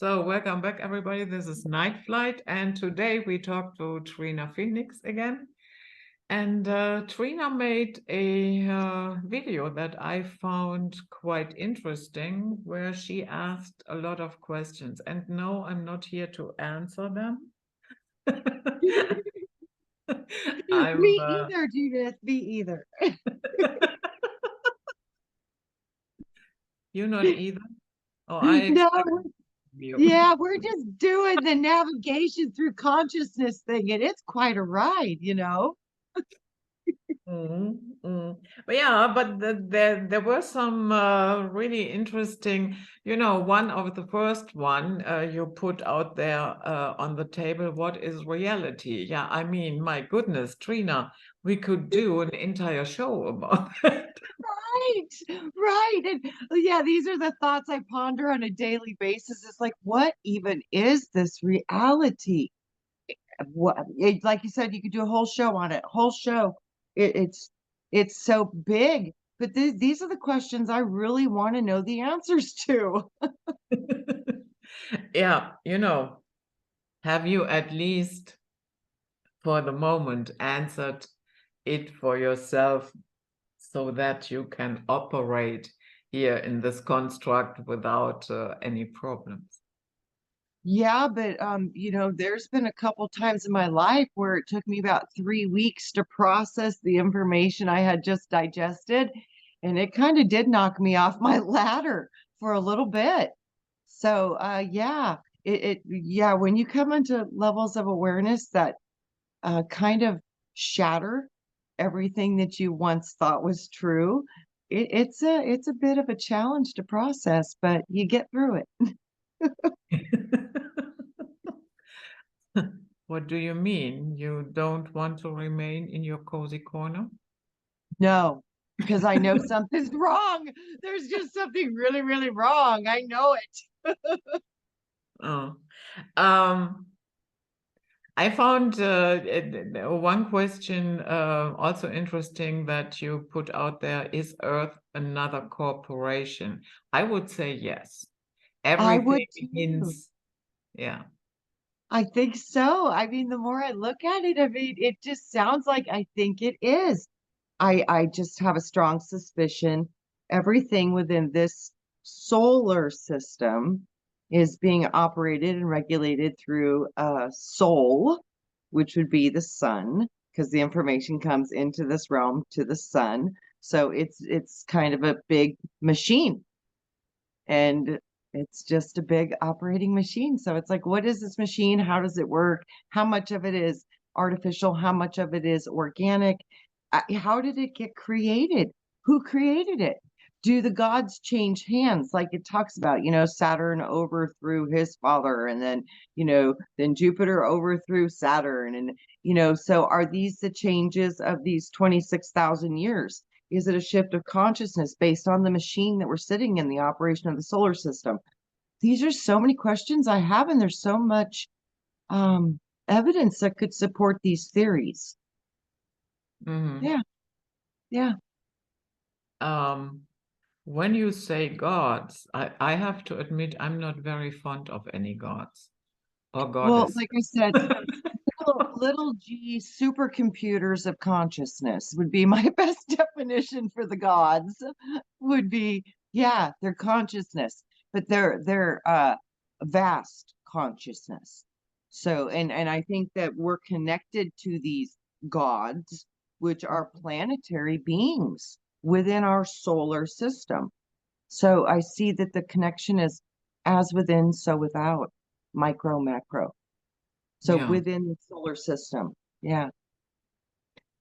So welcome back, everybody. This is Night Flight, and today we talk to Trina Phoenix again. And Trina made a video that I found quite interesting, where she asked a lot of questions. And no, I'm not here to answer them. Me either, Judith. Me either. You not either? Oh, I No, expect you. yeah, we're just doing the navigation through consciousness thing, and it's quite a ride. But yeah, but there were some really interesting, one of the first one you put out there on the table, what is reality? Yeah, I mean, my goodness, Trina, we could do an entire show about that. Right, right. And yeah, these are the thoughts I ponder on a daily basis. It's like, what even is this reality? Like you said, you could do a whole show on it, whole show. It's so big, but these are the questions I really want to know the answers to. Yeah, have you at least for the moment answered it for yourself so that you can operate here in this construct without any problems? Yeah, but there's been a couple times in my life where it took me about 3 weeks to process the information I had just digested, and it kind of did knock me off my ladder for a little bit. So, yeah, yeah, when you come into levels of awareness that kind of shatter everything that you once thought was true, it's a bit of a challenge to process, but you get through it. What do you mean? You don't want to remain in your cozy corner? No, because I know something's wrong. There's just something really, really wrong. I know it. Oh. Um, I found one question also interesting that you put out there. Is Earth another corporation? I would say yes. I would Everything too. hints, yeah. I think so. I mean, the more I look at it, I mean, it just sounds like I think it is. I just have a strong suspicion everything within this solar system is being operated and regulated through a soul, which would be the sun, because the information comes into this realm to the sun. So it's kind of a big machine, and it's just a big operating machine. So it's like, what is this machine? How does it work? How much of it is artificial? How much of it is organic? How did it get created? Who created it? Do the gods change hands like it talks about? Saturn overthrew his father, and then Jupiter overthrew Saturn. And so are these the changes of these 26,000 years? Is it a shift of consciousness based on the machine that we're sitting in, the operation of the solar system? These are so many questions I have, and there's so much um, evidence that could support these theories. Mhm. Yeah, yeah. Um, when you say gods, I have to admit I'm not very fond of any gods or Well, goddess. like I said, little g supercomputers of consciousness would be my best definition for the gods. Would be, yeah, their consciousness, but they're vast consciousness. So, and I think that we're connected to these gods, which are planetary beings within our solar system. So I see that the connection is as within, so without, micro, macro. So Yeah. within the solar system. Yeah.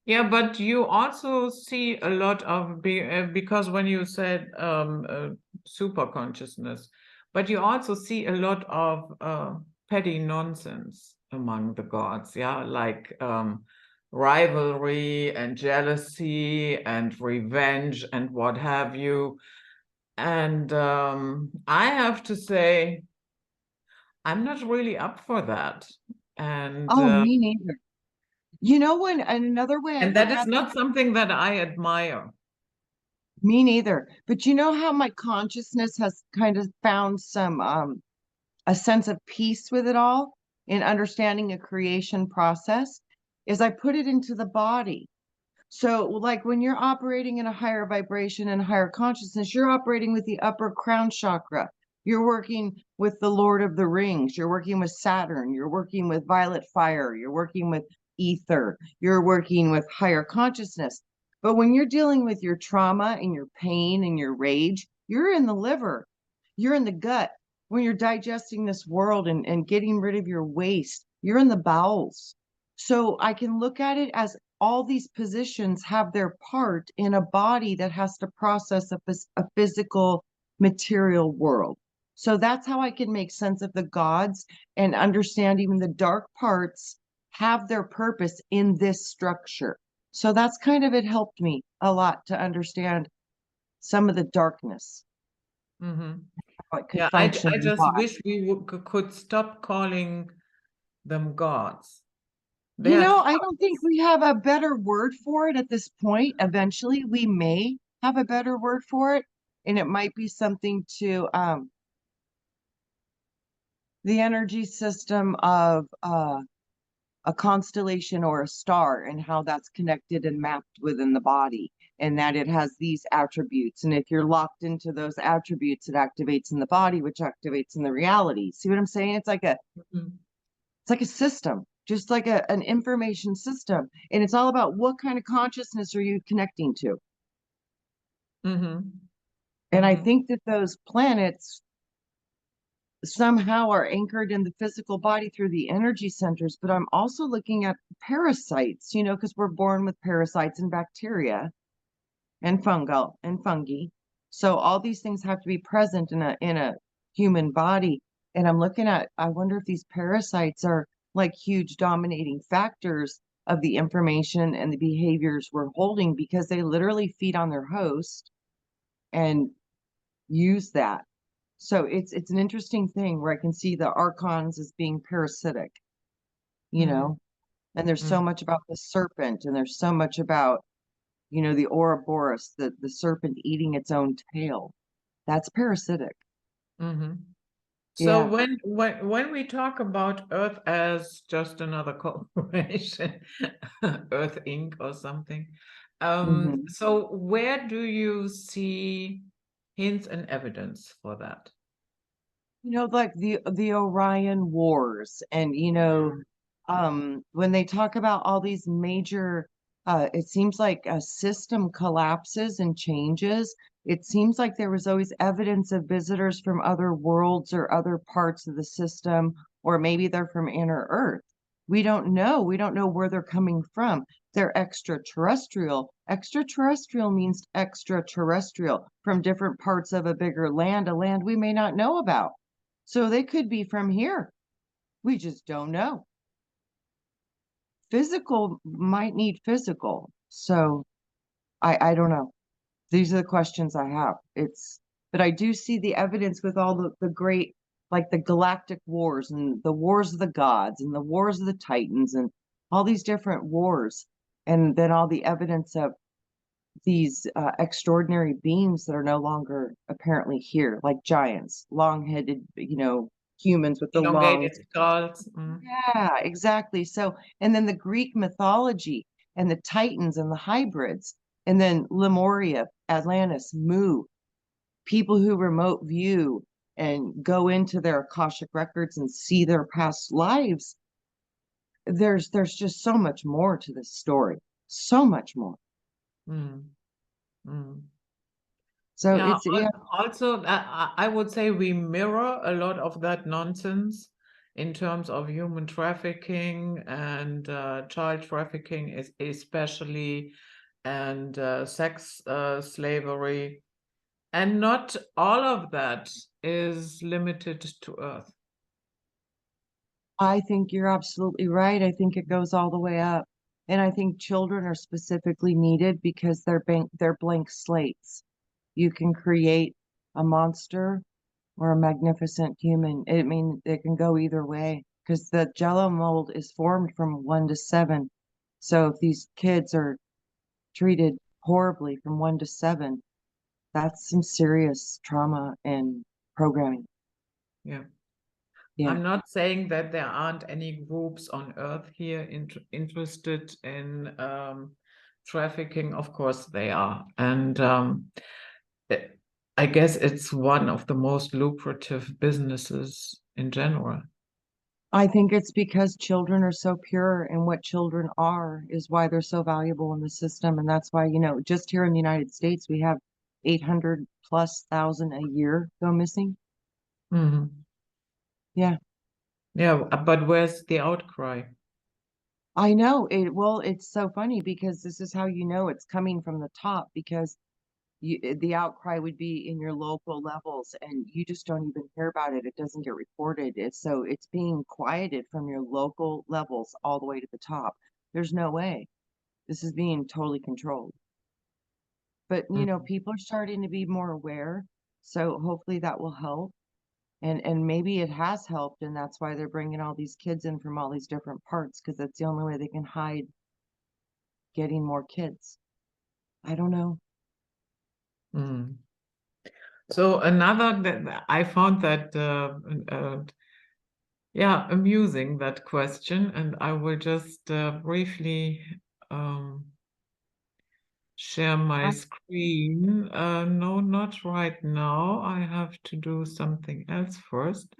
Yeah, but you also see a lot of because when you said super consciousness, but you also see a lot of petty nonsense among the gods, yeah, like rivalry and jealousy and revenge and what have you. And I have to say, I'm not really up for that. And Oh, me neither. You know when another way I and look that is at not something that I admire. me neither. But you know how my consciousness has kind of found some a sense of peace with it all in understanding a creation process is I put it into the body. So, like when you're operating in a higher vibration and higher consciousness, you're operating with the upper crown chakra. You're working with the Lord of the Rings. You're working with Saturn. You're working with violet fire. You're working with ether. You're working with higher consciousness. But when you're dealing with your trauma and your pain and your rage, you're in the liver. You're in the gut. When you're digesting this world and getting rid of your waste, you're in the bowels. So I can look at it as all these positions have their part in a body that has to process a physical material world. So that's how I can make sense of the gods and understand even the dark parts have their purpose in this structure. So that's kind of, it helped me a lot to understand some of the darkness, Mm-hmm. how it could Yeah, function I and just why. wish we could stop calling them gods. They You are know, I don't think we have a better word for it at this point. Eventually, we may have a better word for it, and it might be something to the energy system of a constellation or a star and how that's connected and mapped within the body, and that it has these attributes. And if you're locked into those attributes, it activates in the body, which activates in the reality. See what I'm saying? Mhm. It's like a system, just like an information system. And it's all about what kind of consciousness are you connecting to? Mhm. And I Mhm. think that those planets somehow are anchored in the physical body through the energy centers, but I'm also looking at parasites, you know, because we're born with parasites and bacteria and fungi. So all these things have to be present in a human body. And I'm looking at, I wonder if these parasites are like huge dominating factors of the information and the behaviors we're holding because they literally feed on their host and use that. So it's an interesting thing where I can see the archons as being parasitic, you Mhm. know, and there's so Mhm. much about the serpent and there's so much about, you know, the Ouroboros, the serpent eating its own tail. That's parasitic. Mhm. So Yeah. when we talk about Earth as just another corporation, Earth.Inc. or something, Hmm. so where do you see hints and evidence for that? You know, like the Orion Wars, and you know, when they talk about all these major, it seems like a system collapses and changes. It seems like there was always evidence of visitors from other worlds or other parts of the system, or maybe they're from inner Earth. We don't know. We don't know where they're coming from. They're extraterrestrial. Extraterrestrial means extraterrestrial from different parts of a bigger land, a land we may not know about. So they could be from here. We just don't know. Physical might need physical. So I don't know. These are the questions I have. But I do see the evidence with all the great, like the galactic wars and the wars of the gods and the wars of the titans and all these different wars. And then all the evidence of these extraordinary beings that are no longer apparently here, like giants, long-headed, you know, humans with the long. Elongated skulls. Yeah, exactly. So, and then the Greek mythology and the Titans and the hybrids, and then Lemuria, Atlantis, Mu, people who remote view and go into their Akashic records and see their past lives. There's just so much more to this story. So much more. Mm. Mm. So Yeah, it's yeah. also, I would say we mirror a lot of that nonsense in terms of human trafficking and child trafficking, is especially, and sex slavery. And not all of that is limited to Earth. I think you're absolutely right. I think it goes all the way up. And I think children are specifically needed because they're blank slates. You can create a monster or a magnificent human. I mean, it can go either way because the Jello mold is formed from 1 to 7. So if these kids are treated horribly from 1 to 7, that's some serious trauma and programming. Yeah. Yeah. I'm not saying that there aren't any groups on Earth here interested in trafficking. Of course they are. And I guess it's one of the most lucrative businesses in general. I think it's because children are so pure, and what children are is why they're so valuable in the system. And that's why, just here in the United States, we have 800+ thousand a year go missing. Mhm. Yeah, Yeah, but where's the outcry? I know it. Well, it's so funny because this is how you know it's coming from the top, because the outcry would be in your local levels, and you just don't even hear about it. It doesn't get reported. It's being quieted from your local levels all the way to the top. There's no way. This is being totally controlled. But Mhm. people are starting to be more aware, so hopefully that will help. And maybe it has helped, and that's why they're bringing all these kids in from all these different parts, because that's the only way they can hide getting more kids. I don't know. Mm. So another that I found that yeah, amusing, that question, and I will just briefly um, share my I, screen. No, not right now. I have to do something else first.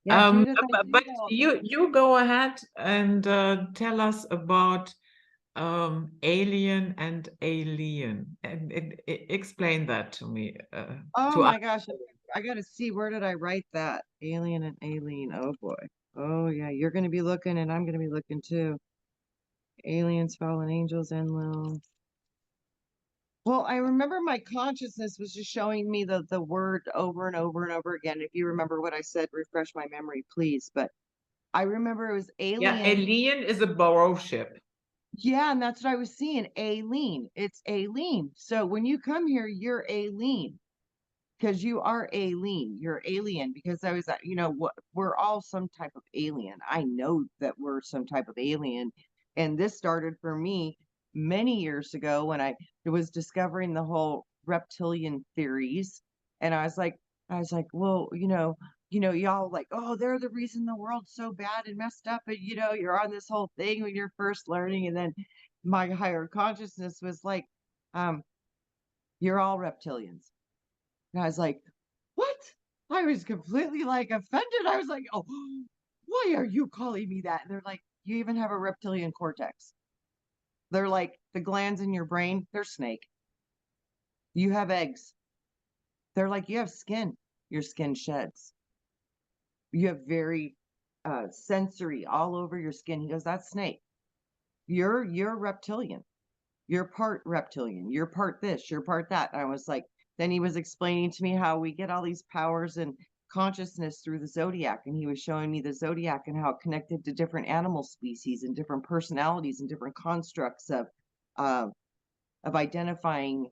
yeah, Judith, I But think you go ahead and tell us about alien and alien, and explain that to me. oh To us. my gosh, I gotta see, where did I write that? Alien and alien. Oh boy. Oh yeah, you're gonna be looking, and I'm gonna be looking too. Aliens, fallen angels, Enlil. Well, I remember my consciousness was just showing me the word over and over and over again. If you remember what I said, refresh my memory, please. But I remember it was Yeah, alien. alien is a borrow ship. Yeah, and that's what I was seeing. Aileen. It's Aileen. So when you come here, you're Aileen, because you are alien. You're alien, because I was, what, we're all some type of alien. I know that we're some type of alien. And this started for me many years ago when I was discovering the whole reptilian theories. And I was like, well, y'all like, oh, they're the reason the world's so bad and messed up. And you're on this whole thing when you're first learning. And then my higher consciousness was like, um, you're all reptilians. And I was like, what? I was completely like offended. I was like, oh, why are you calling me that? And they're like, you even have a reptilian cortex. They're like, the glands in your brain, they're snake. You have eggs. They're like, you have skin. Your skin sheds. You have very sensory all over your skin. He goes, that's snake. You're reptilian. You're part reptilian. You're part this. You're part that. And I was like, then he was explaining to me how we get all these powers and consciousness through the zodiac, and he was showing me the zodiac and how it connected to different animal species and different personalities and different constructs uh, of identifying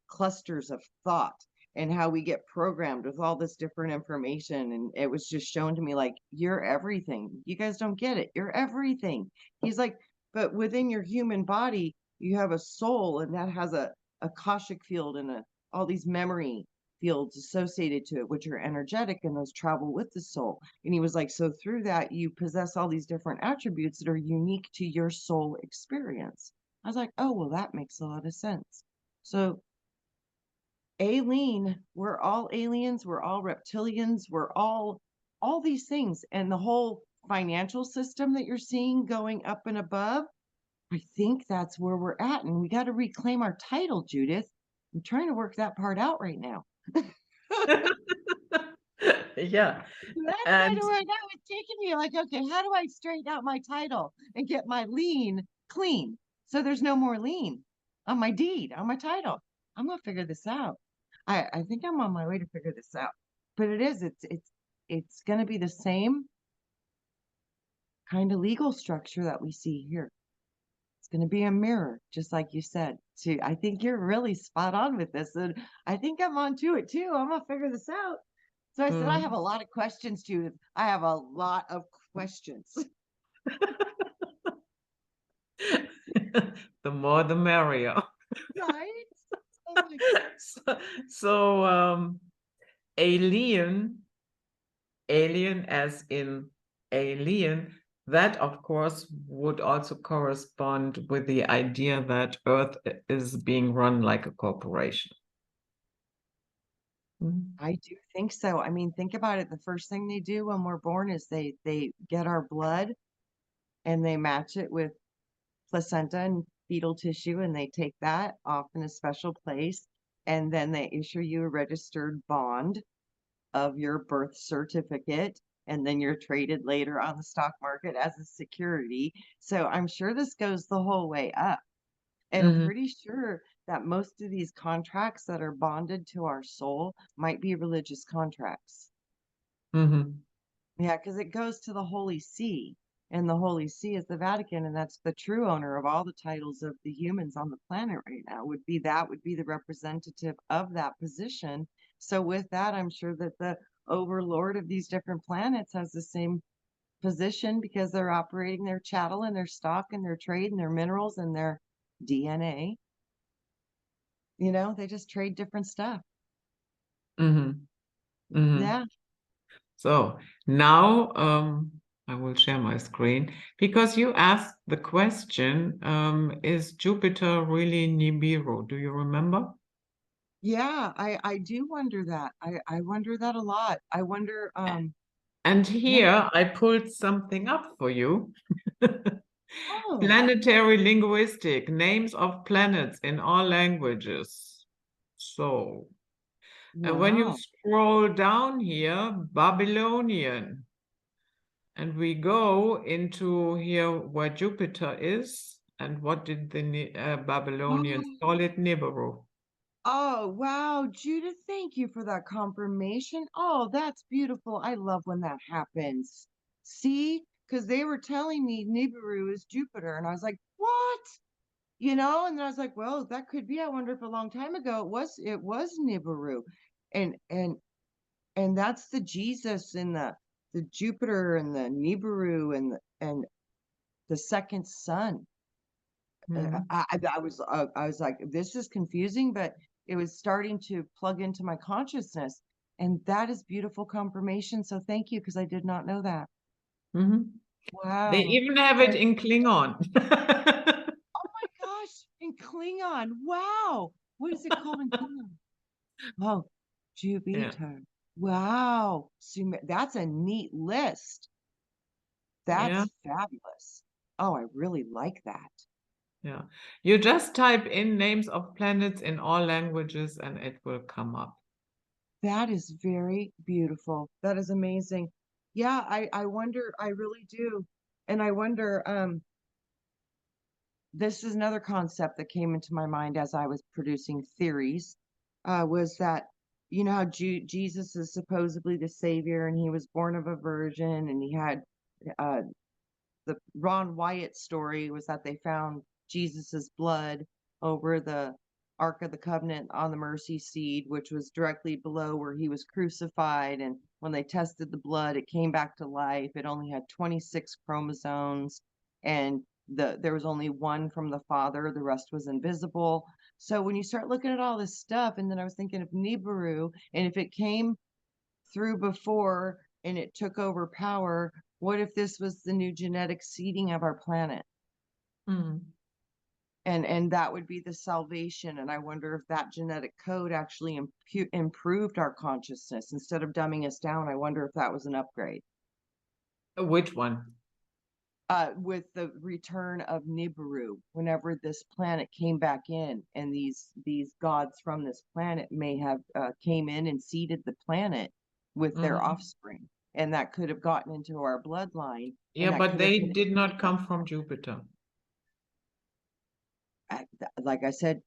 clusters of thought, and how we get programmed with all this different information. And it was just shown to me like, you're everything. You guys don't get it. You're everything. He's like, but within your human body, you have a soul, and that has a Akashic field and all these memory fields associated to it, which are energetic, and those travel with the soul. And he was like, so through that, you possess all these different attributes that are unique to your soul experience. I was like, oh, well, that makes a lot of sense. So, alien, we're all aliens, we're all reptilians, we're all these things. And the whole financial system that you're seeing going up and above, I think that's where we're at. And we got to reclaim our title, Judith. I'm trying to work that part out right now. Yeah, That's kind and of where that was taking me. Like, okay, how do I straighten out my title and get my lien clean? So there's no more lien on my deed, on my title. I'm gonna figure this out. I think I'm on my way to figure this out. But it's gonna be the same kind of legal structure that we see here. It's gonna be a mirror, just like you said. Too. I think you're really spot on with this, and I think I'm on to it too. I'm gonna figure this out. So I said, I have a lot of questions, Judith. I have a lot of questions. the more the merrier. Right? Oh my God. So, alien, alien as in alien, that of course would also correspond with the idea that Earth is being run like a corporation. Mm. I do think so. I mean, think about it. The first thing they do when we're born is they get our blood and they match it with placenta and fetal tissue, and they take that off in a special place, and then they issue you a registered bond of your birth certificate, and then you're traded later on the stock market as a security. So I'm sure this goes the whole way up. And I'm Mhm, pretty sure that most of these contracts that are bonded to our soul might be religious contracts. mhm, Yeah, because it goes to the Holy See, and the Holy See is the Vatican, and that's the true owner of all the titles of the humans on the planet right now. Would be the representative of that position. So with that, I'm sure that the overlord of these different planets has the same position because they're operating their chattel and their stock and their trade and their minerals and their DNA. You know, they just trade different stuff. mhm, mhm. Yeah. So now I will share my screen because you asked the question, is Jupiter really Nibiru? Do you remember? Yeah, I do wonder that. I wonder that a lot. I wonder, And yeah. here I pulled something up for you. Oh, Planetary linguistic, names of planets in all languages. So, and when you wow. scroll down here, Babylonian, and we go into here where Jupiter is, and what did the Babylonians call it? Nibiru. Oh, wow. Judith, thank you for that confirmation. Oh, that's beautiful. I love when that happens. See, because they were telling me Nibiru is Jupiter, and I was like, what? You know, and then I was like, well, that could be. I wonder if a long time ago it was Nibiru. And that's the Jesus and the Jupiter and the Nibiru and the second son. Mhm. I was like, this is confusing, but it was starting to plug into my consciousness, and that is beautiful confirmation. So thank you, because I did not know that. Mhm. They Wow. even have it So, in Klingon. oh my gosh, in Klingon. Wow. What is it called in Klingon? Oh, Yeah, Jupiter. Wow. That's a neat list. yeah, That's fabulous. Oh, I really like that. yeah. You just type in names of planets in all languages and it will come up. That is very beautiful. That is amazing. Yeah, I wonder, I really do. And I wonder, this is another concept that came into my mind as I was producing theories, was that, you know how Jesus is supposedly the savior and he was born of a virgin and he had uh the Ron Wyatt story was that they found Jesus's blood over the Ark of the Covenant on the mercy seat, which was directly below where he was crucified. And when they tested the blood, it came back to life. It only had 26 chromosomes, and there was only one from the father. The rest was invisible. So when you start looking at all this stuff, and then I was thinking of Nibiru, and if it came through before and it took over power, what if this was the new genetic seeding of our planet? Mm. And that would be the salvation. And I wonder if that genetic code actually improved our consciousness instead of dumbing us down. I wonder if that was an upgrade. Which one? With the return of Nibiru, whenever this planet came back in, and these gods from this planet may have came in and seeded the planet with their Mhm. offspring, and that could have gotten into our bloodline, and Yeah, that but could have they been did not come from Jupiter. like I said,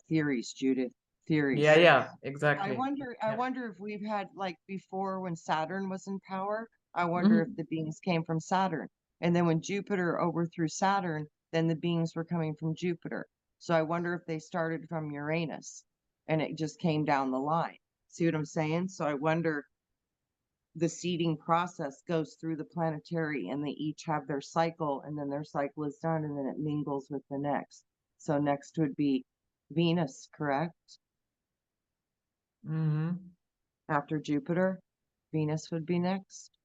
theories, Judith, Yeah, theories. yeah, I exactly. wonder, I Yeah. wonder if we've had, like before when Saturn was in power, I wonder if Mhm. the beings came from Saturn. And then when Jupiter overthrew Saturn, then the beings were coming from Jupiter. So I wonder if they started from Uranus and it just came down the line. See what I'm saying? So I wonder, the seeding process goes through the planetary and they each have their cycle, and then their cycle is done and then it mingles with the next. So next would be Venus, correct? Mhm. After Jupiter, Venus would be next.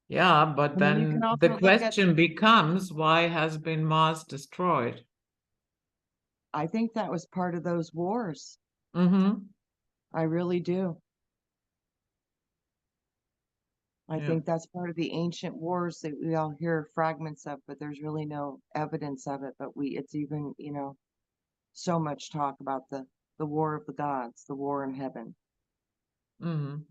Yeah, but And then you can then the also look at question becomes, why has been Mars destroyed? I think that was part of those wars. Mm-hmm. I really do. I Yeah. think that's part of the ancient wars that we all hear fragments of, but there's really no evidence of it. But it's even, so much talk about the war of the gods, the war in heaven. Mm-hmm.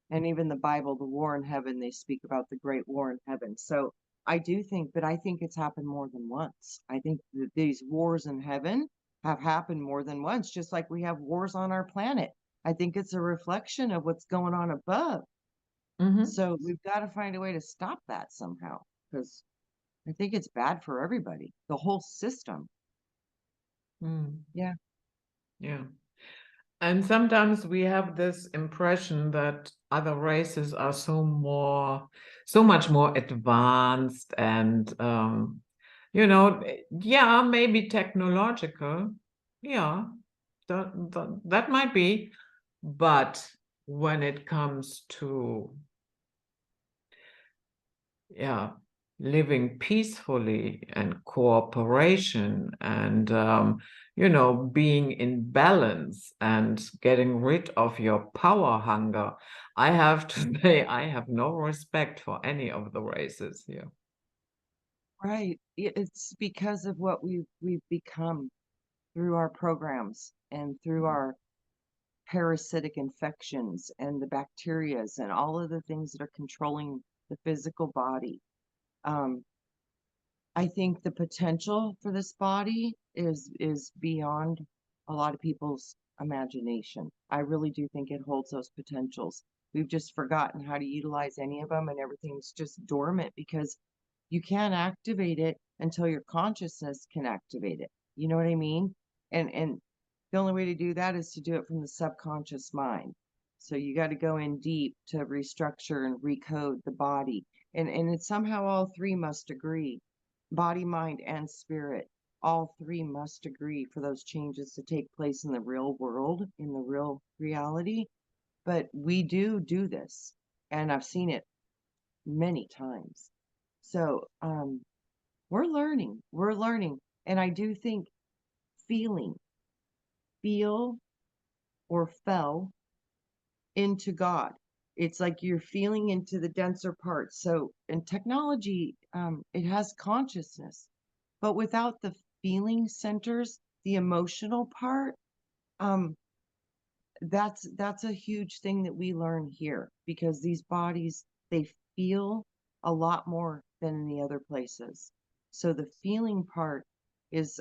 And even the Bible, the war in heaven, they speak about the great war in heaven. So I do think, but I think it's happened more than once. I think that these wars in heaven have happened more than once, just like we have wars on our planet. I think it's a reflection of what's going on above. Mm-hmm. So we've got to find a way to stop that somehow, because I think it's bad for everybody, the whole system. Mm. Yeah. Yeah. And sometimes we have this impression that other races are so much more advanced and, yeah, maybe technological. Yeah, that might be. But when it comes to, yeah, living peacefully and cooperation and being in balance and getting rid of your power hunger, I have to say I have no respect for any of the races here. Right. It's because of what we've become through our programs and through our parasitic infections and the bacterias and all of the things that are controlling the physical body. Um, I think the potential for this body is beyond a lot of people's imagination. I really do think it holds those potentials. We've just forgotten how to utilize any of them, and everything's just dormant because you can't activate it until your consciousness can activate it. You know what I mean? And the only way to do that is to do it from the subconscious mind. So you got to go in deep to restructure and recode the body. And it's somehow all three must agree. Body, mind, and spirit. All three must agree for those changes to take place in the real world, in the real reality. But we do this, and I've seen it many times. So we're learning. And I do think feeling, feel or fell into God. It's like you're feeling into the denser parts. So in technology, it has consciousness, but without the feeling centers, the emotional part, um, that's a huge thing that we learn here because these bodies they feel a lot more than in the other places. So the feeling part is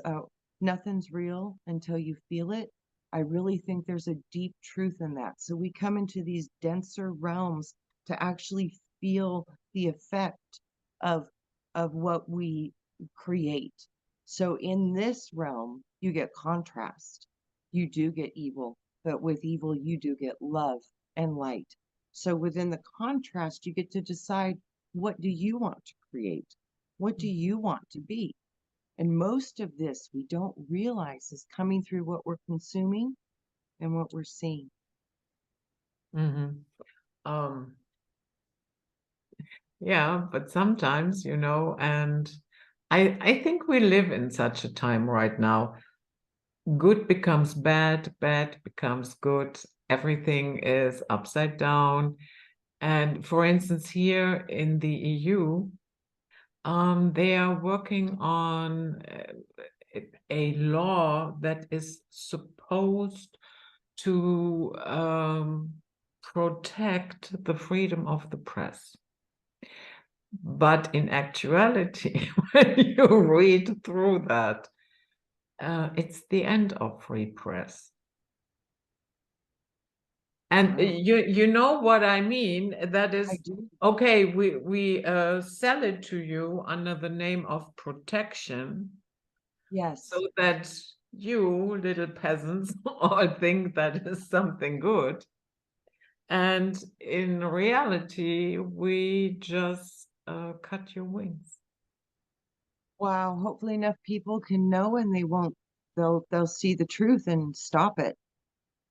nothing's real until you feel it. I really think there's a deep truth in that. So we come into these denser realms to actually feel the effect of what we create. So in this realm, you get contrast. You do get evil, but with evil, you do get love and light. So within the contrast, you get to decide what do you want to create? What do you want to be? And most of this we don't realize is coming through what we're consuming and what we're seeing. Mm-hmm. Yeah, but sometimes, and I think we live in such a time right now. Good becomes bad, bad becomes good. Everything is upside down. And for instance, here in the EU, they are working on a law that is supposed to protect the freedom of the press. But in actuality, when you read through that, it's the end of free press. And Wow. you know what I mean? That I is, do. okay, we sell it to you under the name of protection so Yes. that you little peasants all think that is something good. And in reality, we just cut your wings. Wow. Hopefully enough people can know and they won't they'll see the truth and stop it.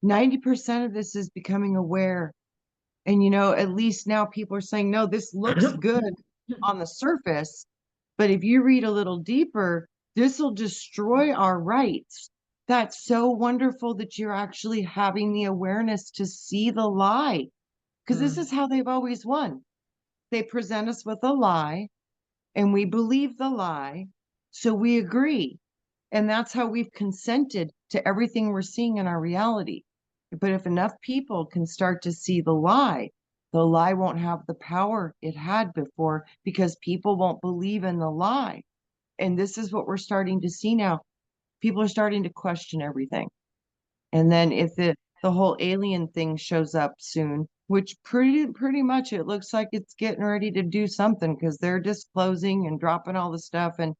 90% of this is becoming aware And, at least now people are saying, no, this looks good on the surface. But if you read a little deeper, this will destroy our rights. That's so wonderful that you're actually having the awareness to see the lie, because this is how they've always won. They present us with a lie and we believe the lie. So we agree. And that's how we've consented to everything we're seeing in our reality. But if enough people can start to see the lie won't have the power it had before, because people won't believe in the lie. And this is what we're starting to see now. People are starting to question everything. And then if the whole alien thing shows up soon, which pretty much it looks like it's getting ready to do something, because they're disclosing and dropping all the stuff. And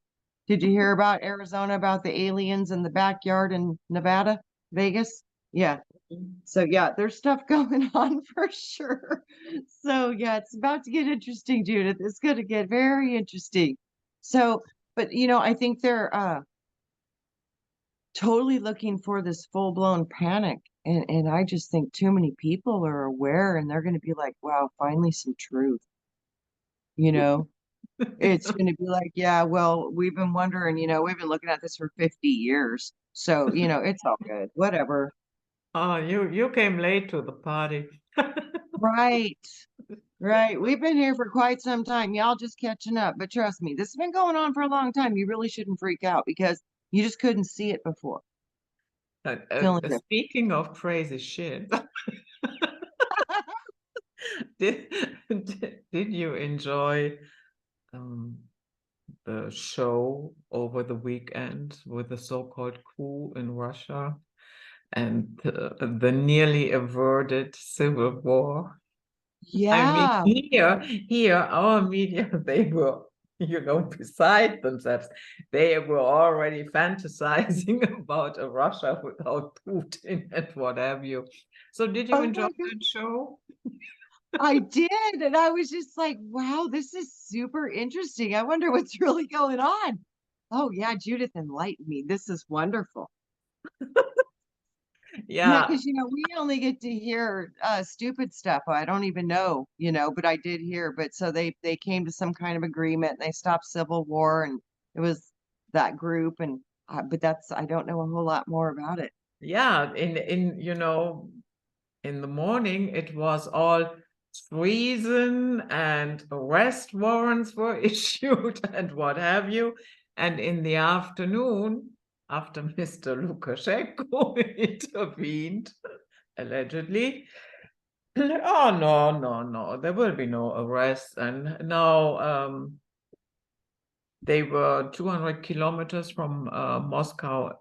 did you hear about Arizona, about the aliens in the backyard in Nevada, Vegas? Yeah. So yeah, there's stuff going on for sure. So yeah, it's about to get interesting, Judith. It's going to get very interesting. So, but I think they're totally looking for this full-blown panic. And I just think too many people are aware, and they're going to be like, wow, finally some truth. It's going to be like, yeah, well, we've been wondering, we've been looking at this for 50 years. So, it's all good, whatever. Oh, you came late to the party. Right. Right. We've been here for quite some time. Y'all just catching up. But trust me, this has been going on for a long time. You really shouldn't freak out, because you just couldn't see it before. Feeling different. Speaking of crazy shit, did, did you enjoy the show over the weekend with the so-called coup in Russia and the nearly averted civil war? I mean, Yeah. here, our media, they were, beside themselves. They were already fantasizing about a Russia without Putin and what have you. So did you Oh enjoy my God. that show? I did. And I was just like, wow, this is super interesting. I wonder what's really going on. Oh, yeah. Judith enlightened me. This is wonderful. Yeah, Yeah, because we only get to hear stupid stuff. I don't even know, but I did hear. But so they came to some kind of agreement, and they stopped civil war, and it was that group. And but I don't know a whole lot more about it. yeah. In the morning, it was all treason and arrest warrants were issued and what have you. And in the afternoon, after Mr. Lukashenko intervened, allegedly, oh, no, there will be no arrests. And now they were 200 kilometers from Moscow.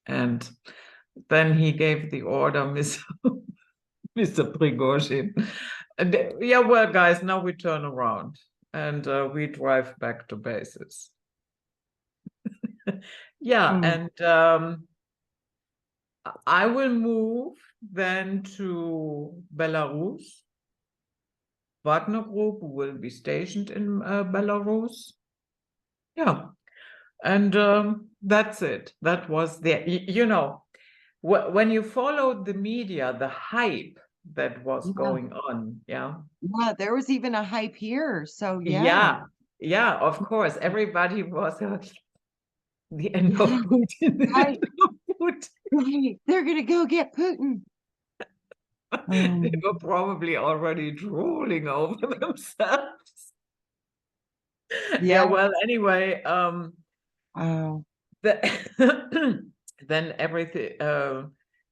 And then he gave the order, Mr. Prigozhin. And yeah, well, guys, now we turn around and we drive back to bases. Yeah, Mm. and I will move then to Belarus. Wagner Group will be stationed in Belarus. Yeah, and that's it. That was when you followed the media, the hype that was Yeah, going on, yeah. yeah. There was even a hype here. So yeah, Yeah, yeah, of course. Everybody was the end of yeah, Putin, the right, end of Putin. right. They're gonna go get Putin. They were probably already drooling over themselves. Yeah, Yeah. well, anyway, Wow. then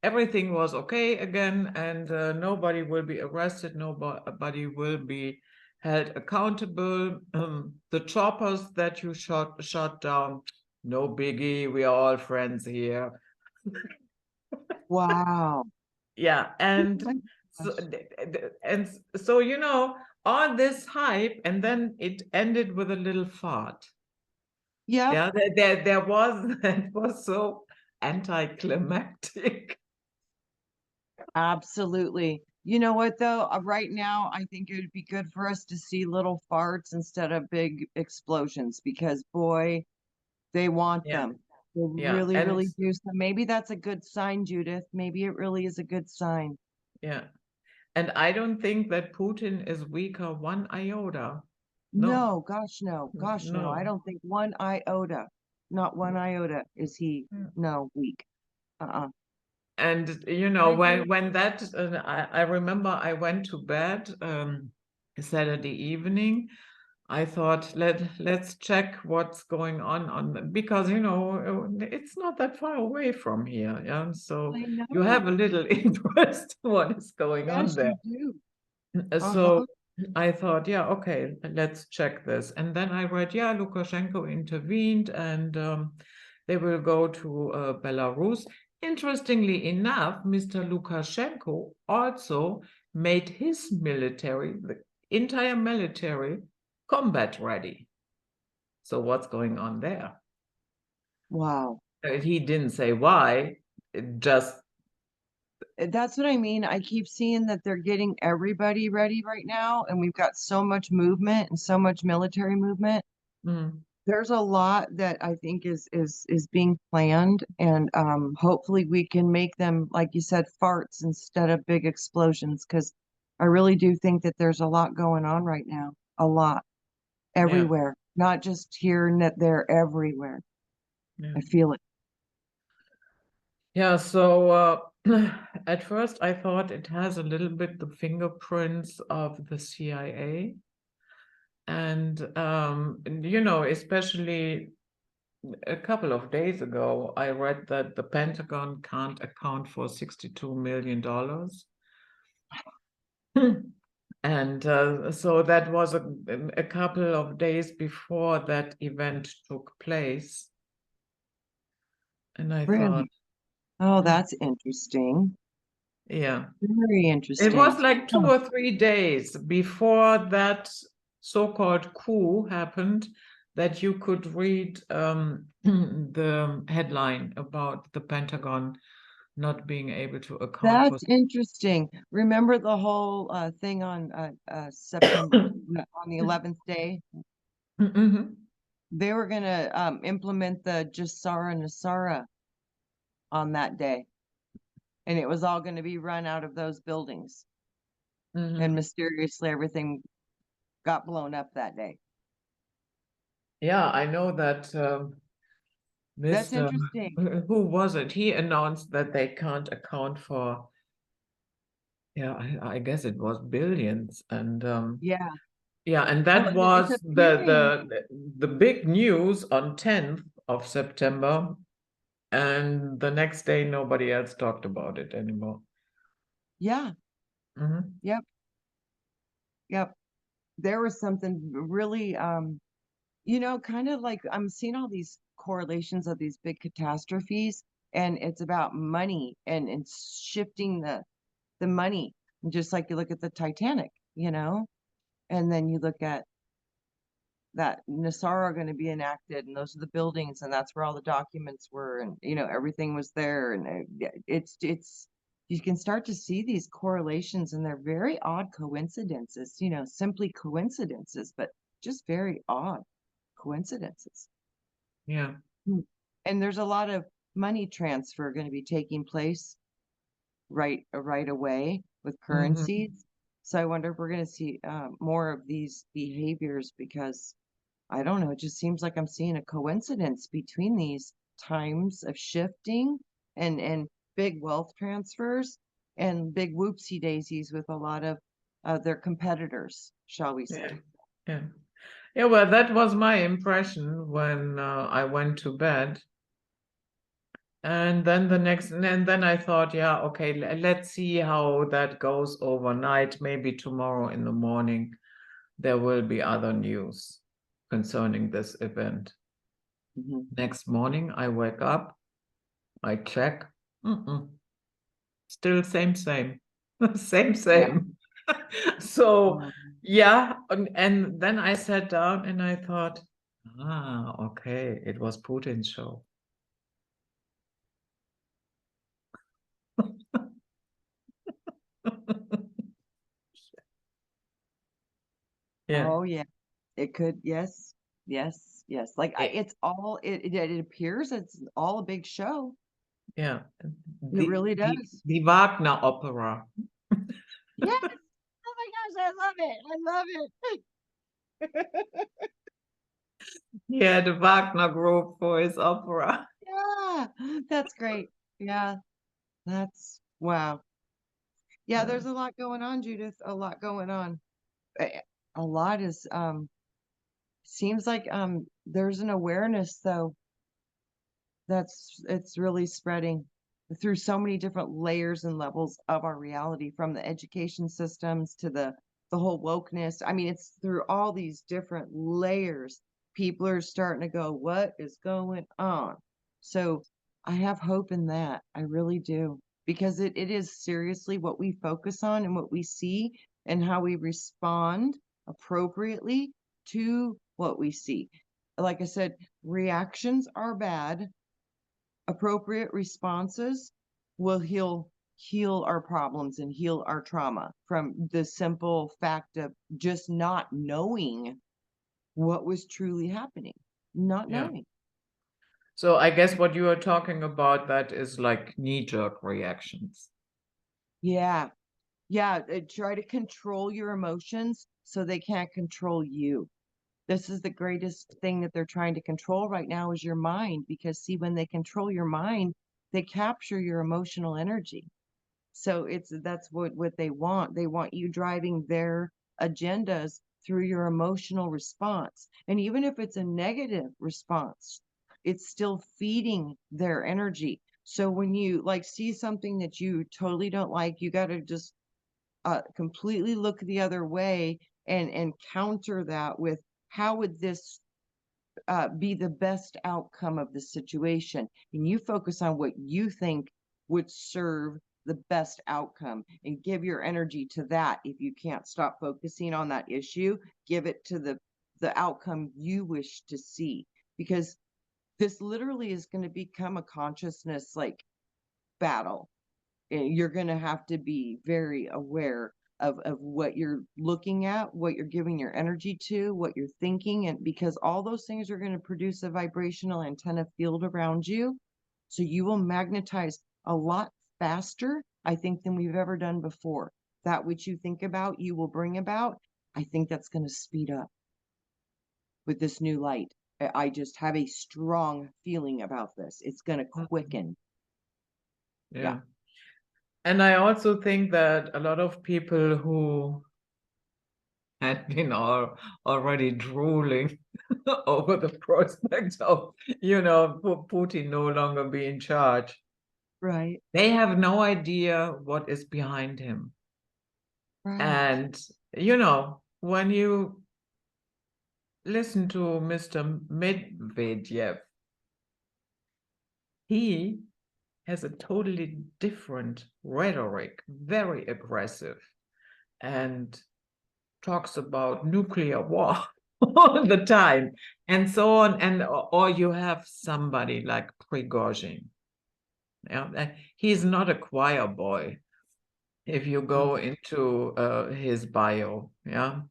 everything was okay again, and nobody will be arrested, nobody will be held accountable. The choppers that you shot down, no biggie, we are all friends here. Wow. Yeah, Oh my so, gosh. and so all this hype, and then it ended with a little fart. Yep. Yeah, there was that was so anticlimactic. Absolutely. You know what though? Right now, I think it would be good for us to see little farts instead of big explosions, because boy, they want Yeah, them. They yeah, really, and really do. So maybe that's a good sign, Judith. Maybe it really is a good sign. yeah, And I don't think that Putin is weaker one iota. No, No, gosh, no. Gosh, no. I no. don't think one iota, not one iota is he, Yeah. no, weak. Uh-uh. And I agree. when that I remember I went to bed Saturday evening. I thought let's check what's going on because it's not that far away from here, yeah. So I you have know. a little interest what is going on Yes, there. you do. So Uh-huh. I thought, yeah, okay, let's check this. And then I read, yeah, Lukashenko intervened and they will go to Belarus. Interestingly enough, Mr. Lukashenko also made his military, the entire military, combat ready. So what's going on there? Wow. He didn't say why, it just That's what I mean. I keep seeing that they're getting everybody ready right now, and we've got so much movement and so much military movement. mm, There's a lot that I think is being planned, and hopefully we can make them, like you said, farts instead of big explosions, because I really do think that there's a lot going on right now. A lot yeah, everywhere, not just here and that they're everywhere. yeah. I feel it. Yeah, so at first I thought it has a little bit the fingerprints of the CIA. And, especially a couple of days ago, I read that the Pentagon can't account for $62 million. And so that was a couple of days before that event took place. And I thought, Really? Oh, "Hmm, that's interesting. yeah. Very It was interesting. like Huh. 2 or 3 days before that so-called coup happened that you could read the headline about the Pentagon not being able to account for. That's interesting. Remember the whole thing on September on the 11th day? Mhm. They were going to implement the Jasara Nasara on that day, and it was all going to be run out of those buildings. And Mhm. mysteriously, everything got blown up that day. Yeah, I know that That's Mr. interesting. Who was it? He announced that they can't account for, yeah, I guess it was billions. And Yeah. yeah, and Well, that it's was appearing. the big news on 10th of September, and the next day nobody else talked about it anymore. Yeah. Mhm. Yep. Yep. There was something really kind of like I'm seeing all these correlations of these big catastrophes, and it's about money and shifting the money. Just like you look at the Titanic, and then you look at that Nassau are going to be enacted, and those are the buildings, and that's where all the documents were, and everything was there, and it's you can start to see these correlations, and they're very odd coincidences, simply coincidences, but just very odd coincidences. Yeah, Mm. And there's a lot of money transfer going to be taking place right away with mhm. currencies. So I wonder if we're going to see more of these behaviors, because I don't know, it just seems like I'm seeing a coincidence between these times of shifting and big wealth transfers and big whoopsie daisies with a lot of their competitors, shall we Yeah, say. yeah, yeah. Well, that was my impression when I went to bed. And then I thought, yeah, okay, let's see how that goes overnight. Maybe tomorrow in the morning there will be other news concerning this event. Mhm. Next morning, I wake up, I check, still same, same, Yeah. same. So, Um, yeah, and then I sat down and I thought, okay, it was Putin's show. Yeah, oh yeah. It could, yes, yes, yes. Like it, it's all it appears it's all a big show. yeah, It the really the does. the Wagner Opera. Yes. Oh my gosh, I love it. I love it. Yeah, the Wagner group for his opera. Yeah, that's great. Yeah, that's wow. Yeah, Yeah. there's a lot going on, Judith. A lot going on. A lot is seems like there's an awareness though it's really spreading through so many different layers and levels of our reality, from the education systems to the whole wokeness. I mean, it's through all these different layers. People are starting to go, what is going on? So I have hope in that. I really do. Because it is seriously what we focus on and what we see and how we respond appropriately to what we see. Like I said, reactions are bad. Appropriate responses will heal our problems and heal our trauma from the simple fact of just not knowing what was truly happening, not Yeah. knowing. So I guess what you are talking about, that is like knee-jerk reactions. Yeah. Yeah. Try to control your emotions so they can't control you. This is the greatest thing that they're trying to control right now is your mind, because see, when they control your mind, they capture your emotional energy. So that's what they want. They want you driving their agendas through your emotional response. And even if it's a negative response, it's still feeding their energy. So when you like see something that you totally don't like, you got to just completely look the other way and counter that with, how would this be the best outcome of the situation? And you focus on what you think would serve the best outcome and give your energy to that. If you can't stop focusing on that issue, give it to the outcome you wish to see, because this literally is going to become a consciousness like battle. And you're going to have to be very aware of what you're looking at, what you're giving your energy to, what you're thinking, and because all those things are going to produce a vibrational antenna field around you. So you will magnetize a lot faster, I think, than we've ever done before. That which you think about, you will bring about. I think that's going to speed up with this new light. I just have a strong feeling about this. It's going to quicken. Yeah. Yeah. And I also think that a lot of people who had been already drooling over the prospect of, Putin no longer be in charge, Right. they have no idea what is behind him. Right. And, when you listen to Mr. Medvedev, he has a totally different rhetoric, very aggressive, and talks about nuclear war all the time, and so on. And or you have somebody like Prigozhin. Yeah, he's not a choir boy if you go into his bio. Yeah,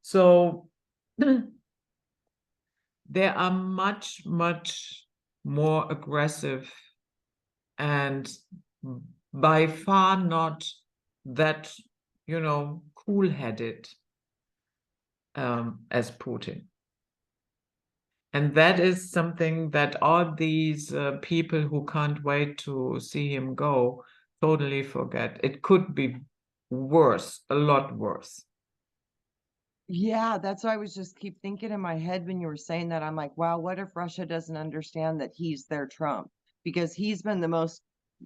so they are much, much more aggressive and by far not that, cool-headed as Putin. And that is something that all these people who can't wait to see him go totally forget. It could be worse, a lot worse. Yeah, that's why I was just keep thinking in my head when you were saying that. I'm like, wow, what if Russia doesn't understand that he's their Trump? Because he's been the most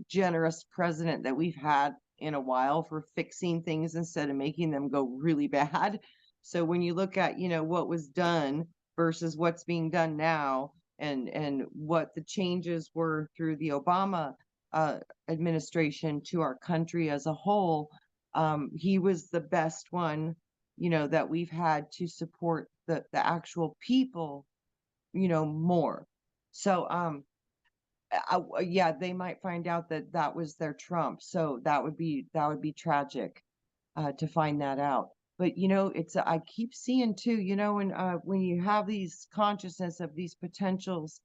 generous president that we've had in a while for fixing things instead of making them go really bad. So when you look at, what was done versus what's being done now, and what the changes were through the Obama administration to our country as a whole, he was the best one, that we've had to support the actual people, more. So yeah, they might find out that that was their Trump. So that would be tragic to find that out. But it's I keep seeing too, when you have these consciousness of these potentials,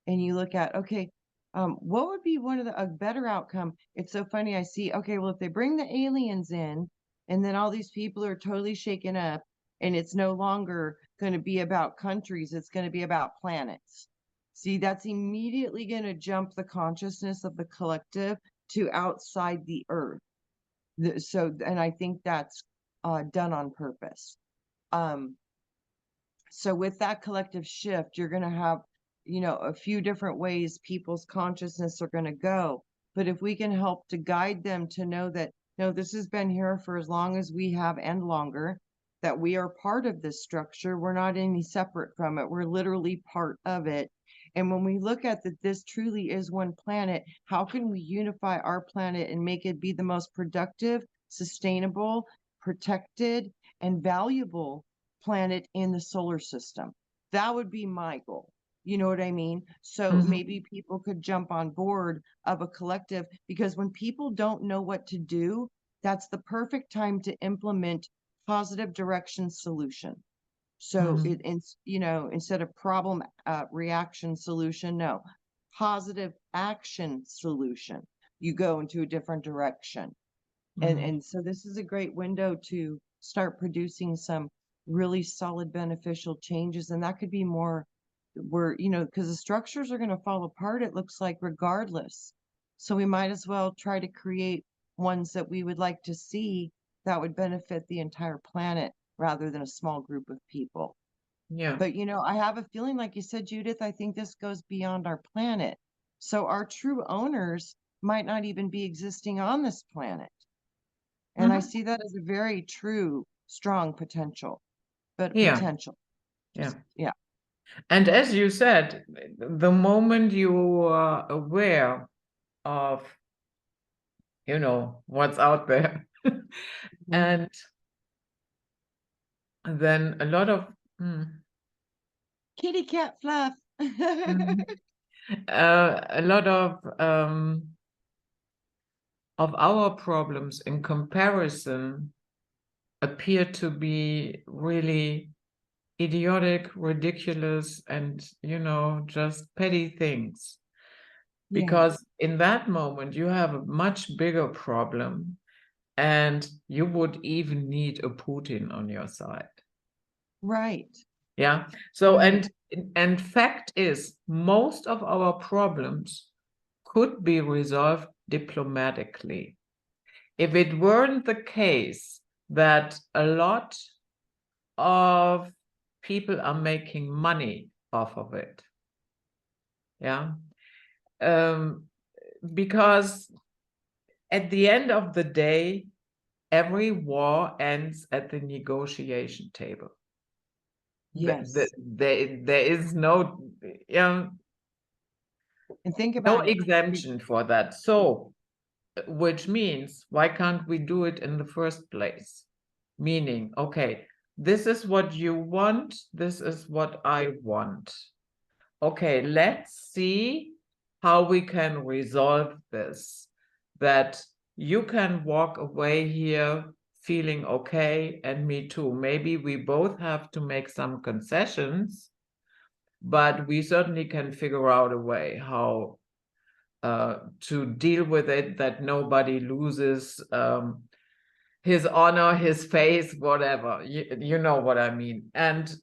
and you look at, okay, what would be one of a better outcome? It's so funny. I see, okay, well, if they bring the aliens in, And then all these people are totally shaken up, and it's no longer going to be about countries, it's going to be about planets. See, that's immediately going to jump the consciousness of the collective to outside the earth. And I think that's done on purpose. So with that collective shift, you're going to have, a few different ways people's consciousness are going to go. But if we can help to guide them to know that, no, this has been here for as long as we have and longer, that we are part of this structure. We're not any separate from it. We're literally part of it. And when we look at that, this truly is one planet, how can we unify our planet and make it be the most productive, sustainable, protected, and valuable planet in the solar system? That would be my goal. You know what I mean? So Mhm. maybe people could jump on board of a collective, because when people don't know what to do, that's the perfect time to implement positive direction solution. So Mhm. instead of problem reaction solution, no, positive action solution. You go into a different direction. Mhm. And so this is a great window to start producing some really solid beneficial changes. And that could be more where, because the structures are going to fall apart, it looks like, regardless. So we might as well try to create ones that we would like to see that would benefit the entire planet rather than a small group of people. Yeah. But, I have a feeling, like you said, Judith, I think this goes beyond our planet. So our true owners might not even be existing on this planet. And I Mhm. see that as a very true, strong potential, but Yeah. potential. Yeah. Yeah. And as you said, the moment you are aware of, what's out there, Mhm. and then a lot of Kitty cat fluff. mhm, a lot of our problems in comparison appear to be really idiotic, ridiculous, and just petty things. Yeah, Because in that moment you have a much bigger problem, and you would even need a Putin on your side. right. Yeah. So Right. and fact is, most of our problems could be resolved diplomatically. If it weren't the case that a lot of people are making money off of it. Yeah. Um, because at the end of the day, every war ends at the negotiation table. Yes. There is no, And think no about it. exemption for that. So, which means, why can't we do it in the first place? Meaning, okay, this is what you want, this is what I want. Okay, let's see how we can resolve this. That you can walk away here feeling okay, and me too. Maybe we both have to make some concessions, but we certainly can figure out a way how to deal with it, that nobody loses his honor, his face, whatever. You know what I mean. And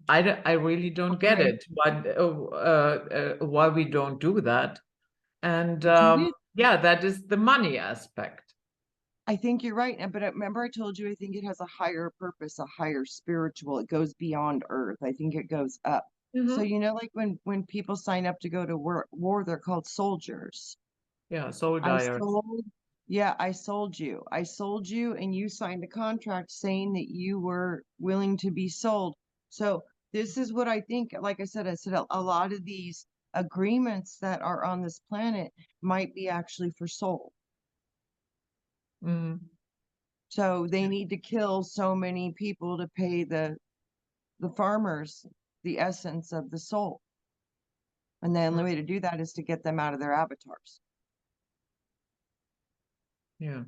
I really don't get Right. it, why we don't do that. And Judith, yeah, that is the money aspect. I think you're right. But remember, I told you, I think it has a higher purpose, a higher spiritual. It goes beyond Earth. I think it goes up. So, Mhm. like when people sign up to go to war, they're called soldiers. Yeah, soul I dyers. sold, yeah, I sold you. I sold you, and you signed a contract saying that you were willing to be sold. So this is what I think. Like I said a lot of these agreements that are on this planet might be actually for soul. Mhm. So they need to kill so many people to pay the farmers the essence of the soul. And the only way to do that is to get them out of their avatars. Yeah.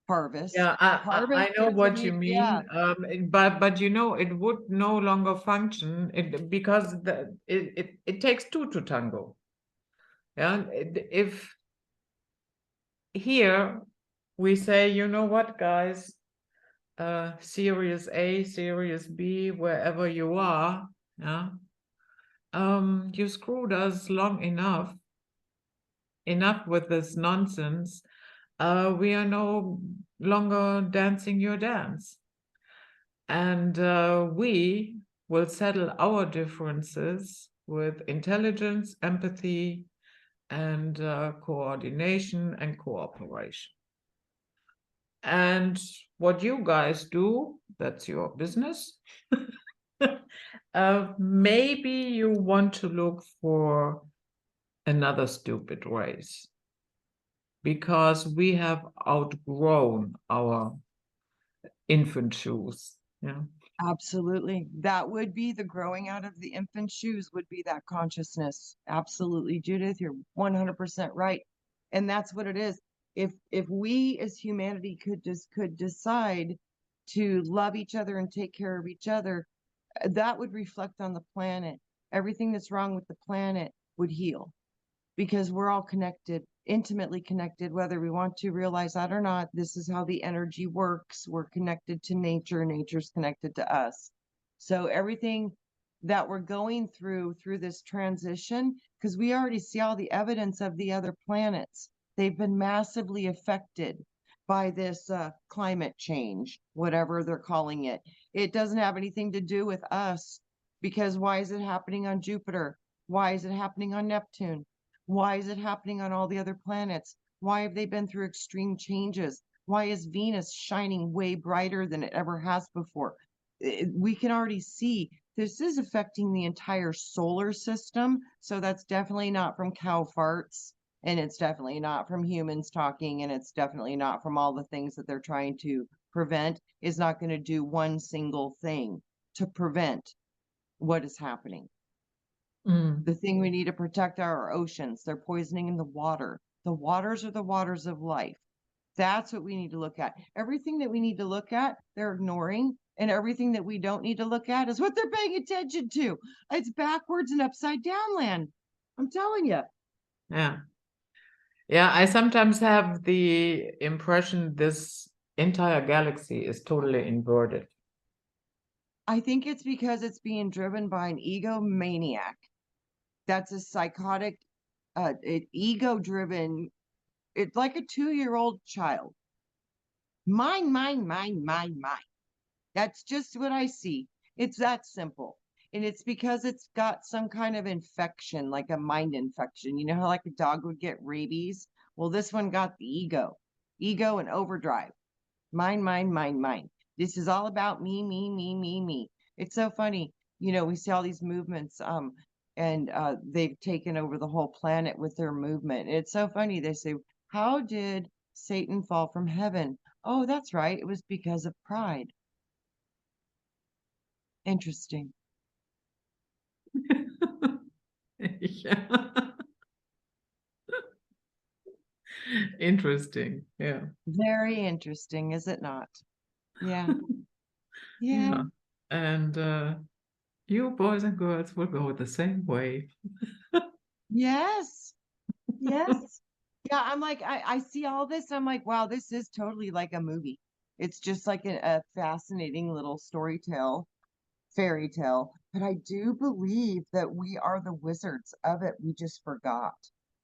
Harvest. Yeah, I Harvest know doesn't what you mean, yeah, mean, but it would no longer function because it takes two to tango. Yeah, if here we say, you know what, guys, Series A, Series B, wherever you are, yeah, you screwed us long enough. Enough with this nonsense. We are no longer dancing your dance. And we will settle our differences with intelligence, empathy, and coordination and cooperation. And what you guys do, that's your business. Maybe you want to look for another stupid race because we have outgrown our infant shoes. Yeah. Absolutely. That would be the growing out of the infant shoes would be that consciousness. Absolutely, Judith, you're 100% right. And that's what it is. If we as humanity could decide to love each other and take care of each other, that would reflect on the planet. Everything that's wrong with the planet would heal because we're all connected, intimately connected, whether we want to realize that or not. This is how the energy works. We're connected to nature, nature's connected to us. So everything that we're going through this transition, because we already see all the evidence of the other planets, they've been massively affected by this climate change, whatever they're calling it. It doesn't have anything to do with us, because why is it happening on Jupiter? Why is it happening on Neptune? Why is it happening on all the other planets? Why have they been through extreme changes? Why is Venus shining way brighter than it ever has before? We can already see this is affecting the entire solar system. So that's definitely not from cow farts. And it's definitely not from humans talking. And it's definitely not from all the things that they're trying to prevent. Is not going to do one single thing to prevent what is happening. The thing we need to protect are our oceans. They're poisoning in the water. The waters are the waters of life. That's what we need to look at. Everything that we need to look at, they're ignoring. And everything that we don't need to look at is what they're paying attention to. It's backwards and upside down land. I'm telling you. Yeah. Yeah, I sometimes have the impression this entire galaxy is totally inverted. I think it's because it's being driven by an egomaniac. That's a psychotic, ego-driven. It's like a 2-year-old child. Mine, mine, mine, mine, mine. That's just what I see. It's that simple. And it's because it's got some kind of infection, like a mind infection. You know how like a dog would get rabies? Well, this one got the ego and overdrive. Mine, mine, mine, mine. This is all about me, me, me, me, me. It's so funny. You know, we see all these movements, and they've taken over the whole planet with their movement. It's so funny. They say, how did Satan fall from heaven? Oh, that's right. It was because of pride. Interesting. Yeah. Interesting. Yeah. Very interesting, is it not? Yeah. Yeah. Yeah. And you boys and girls will go the same way. Yes. Yes. Yeah, I'm like, I see all this. I'm like, wow, this is totally like a movie. It's just like a fascinating little fairy tale. But I do believe that we are the wizards of it. We just forgot.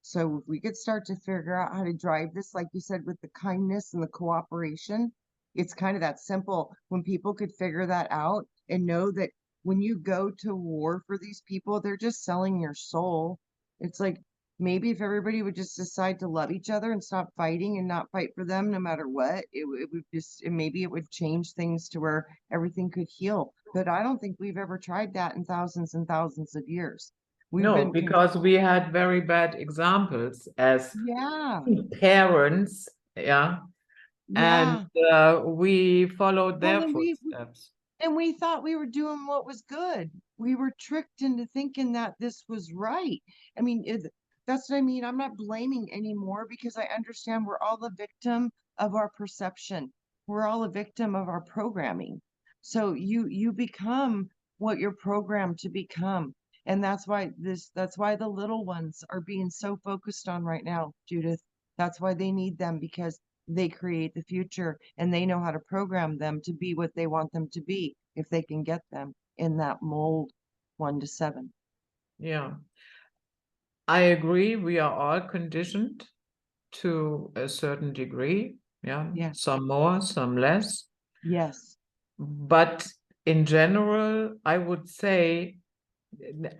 So if we could start to figure out how to drive this, like you said, with the kindness and the cooperation, it's kind of that simple. When people could figure that out and know that when you go to war for these people, they're just selling your soul. It's like maybe if everybody would just decide to love each other and stop fighting and not fight for them no matter what, it would just, and maybe it would change things to where everything could heal. But I don't think we've ever tried that in thousands and thousands of years. We've No, been because we had very bad examples as yeah, parents. Yeah. And yeah. we followed Well, their then footsteps. and we thought we were doing what was good. We were tricked into thinking that this was right. I mean, that's what I mean. I'm not blaming anymore because I understand we're all a victim of our perception. We're all a victim of our programming. So you become what you're programmed to become. And that's why the little ones are being so focused on right now, Judith. That's why they need them because they create the future, and they know how to program them to be what they want them to be if they can get them in that mold 1 to 7. Yeah, I agree. We are all conditioned to a certain degree. Yeah, Yeah. some more, some less. Yes. But in general, I would say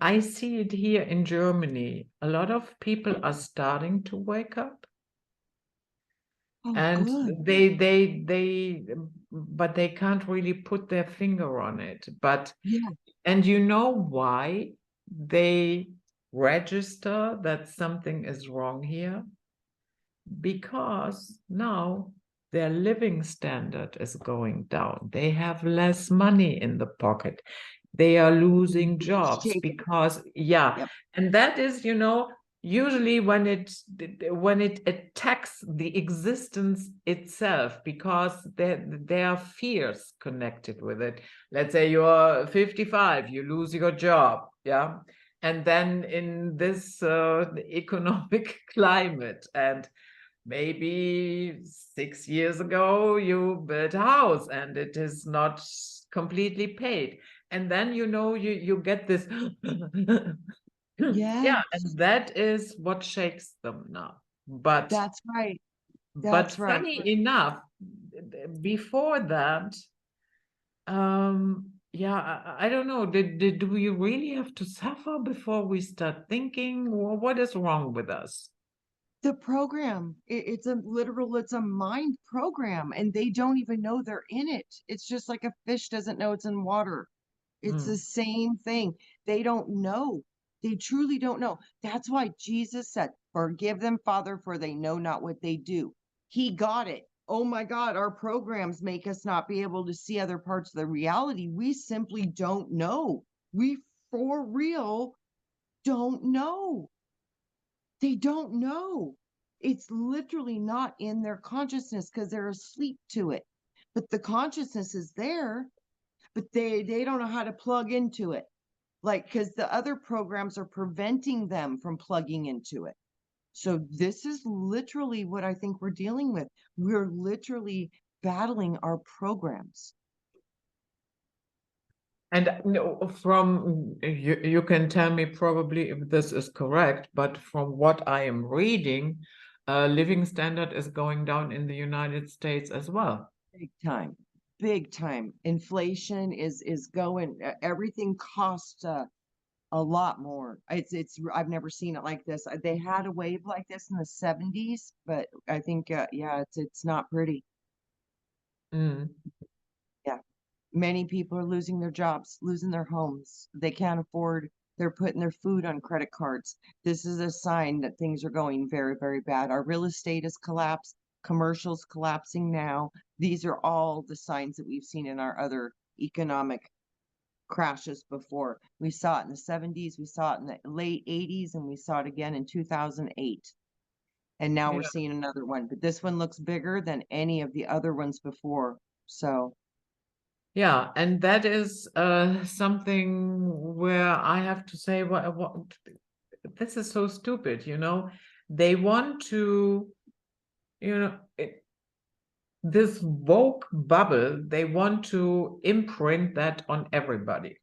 I see it here in Germany. A lot of people are starting to wake up, Oh, and good. but they can't really put their finger on it. But Yeah. and you know why they register that something is wrong here? Because now their living standard is going down. They have less money in the pocket. They are losing jobs Shaking. because, yeah, Yep. and that is, usually when it attacks the existence itself, because there are fears connected with it. Let's say you're 55, you lose your job, yeah, and then in this economic climate, and maybe 6 years ago you built a house and it is not completely paid, and then you get this yeah, Yes. and that is what shakes them now. but That's right. but That's right. funny enough, before that, yeah, I don't know, do we really have to suffer before we start thinking, or what is wrong with us? The program, it's a mind program, and they don't even know they're in it. It's just like a fish doesn't know it's in water. It's the Mm, same thing. They don't know. They truly don't know. That's why Jesus said, "Forgive them, Father, for they know not what they do." He got it. Oh my God, our programs make us not be able to see other parts of the reality. We simply don't know. We, for real, don't know. They don't know. It's literally not in their consciousness because they're asleep to it. But the consciousness is there, but they don't know how to plug into it. Like, because the other programs are preventing them from plugging into it. So this is literally what I think we're dealing with. We're literally battling our programs. And no, from you can tell me probably if this is correct, but from what I am reading, living standard is going down in the United States as well. Big time. Big time. Inflation is going, everything costs a lot more. It's I've never seen it like this. They had a wave like this in the 70s, but I think yeah, it's not pretty. Mm, Yeah. Many people are losing their jobs, losing their homes. They can't afford, they're putting their food on credit cards. This is a sign that things are going very, very bad. Our real estate has collapsed, commercials collapsing now. These are all the signs that we've seen in our other economic crashes before. We saw it in the 70s, we saw it in the late 80s, and we saw it again in 2008. And now we're yeah. seeing another one, but this one looks bigger than any of the other ones before. So, Yeah, and that is something where I have to say, what this is so stupid, They want to, you know, it, this woke bubble, they want to imprint that on everybody.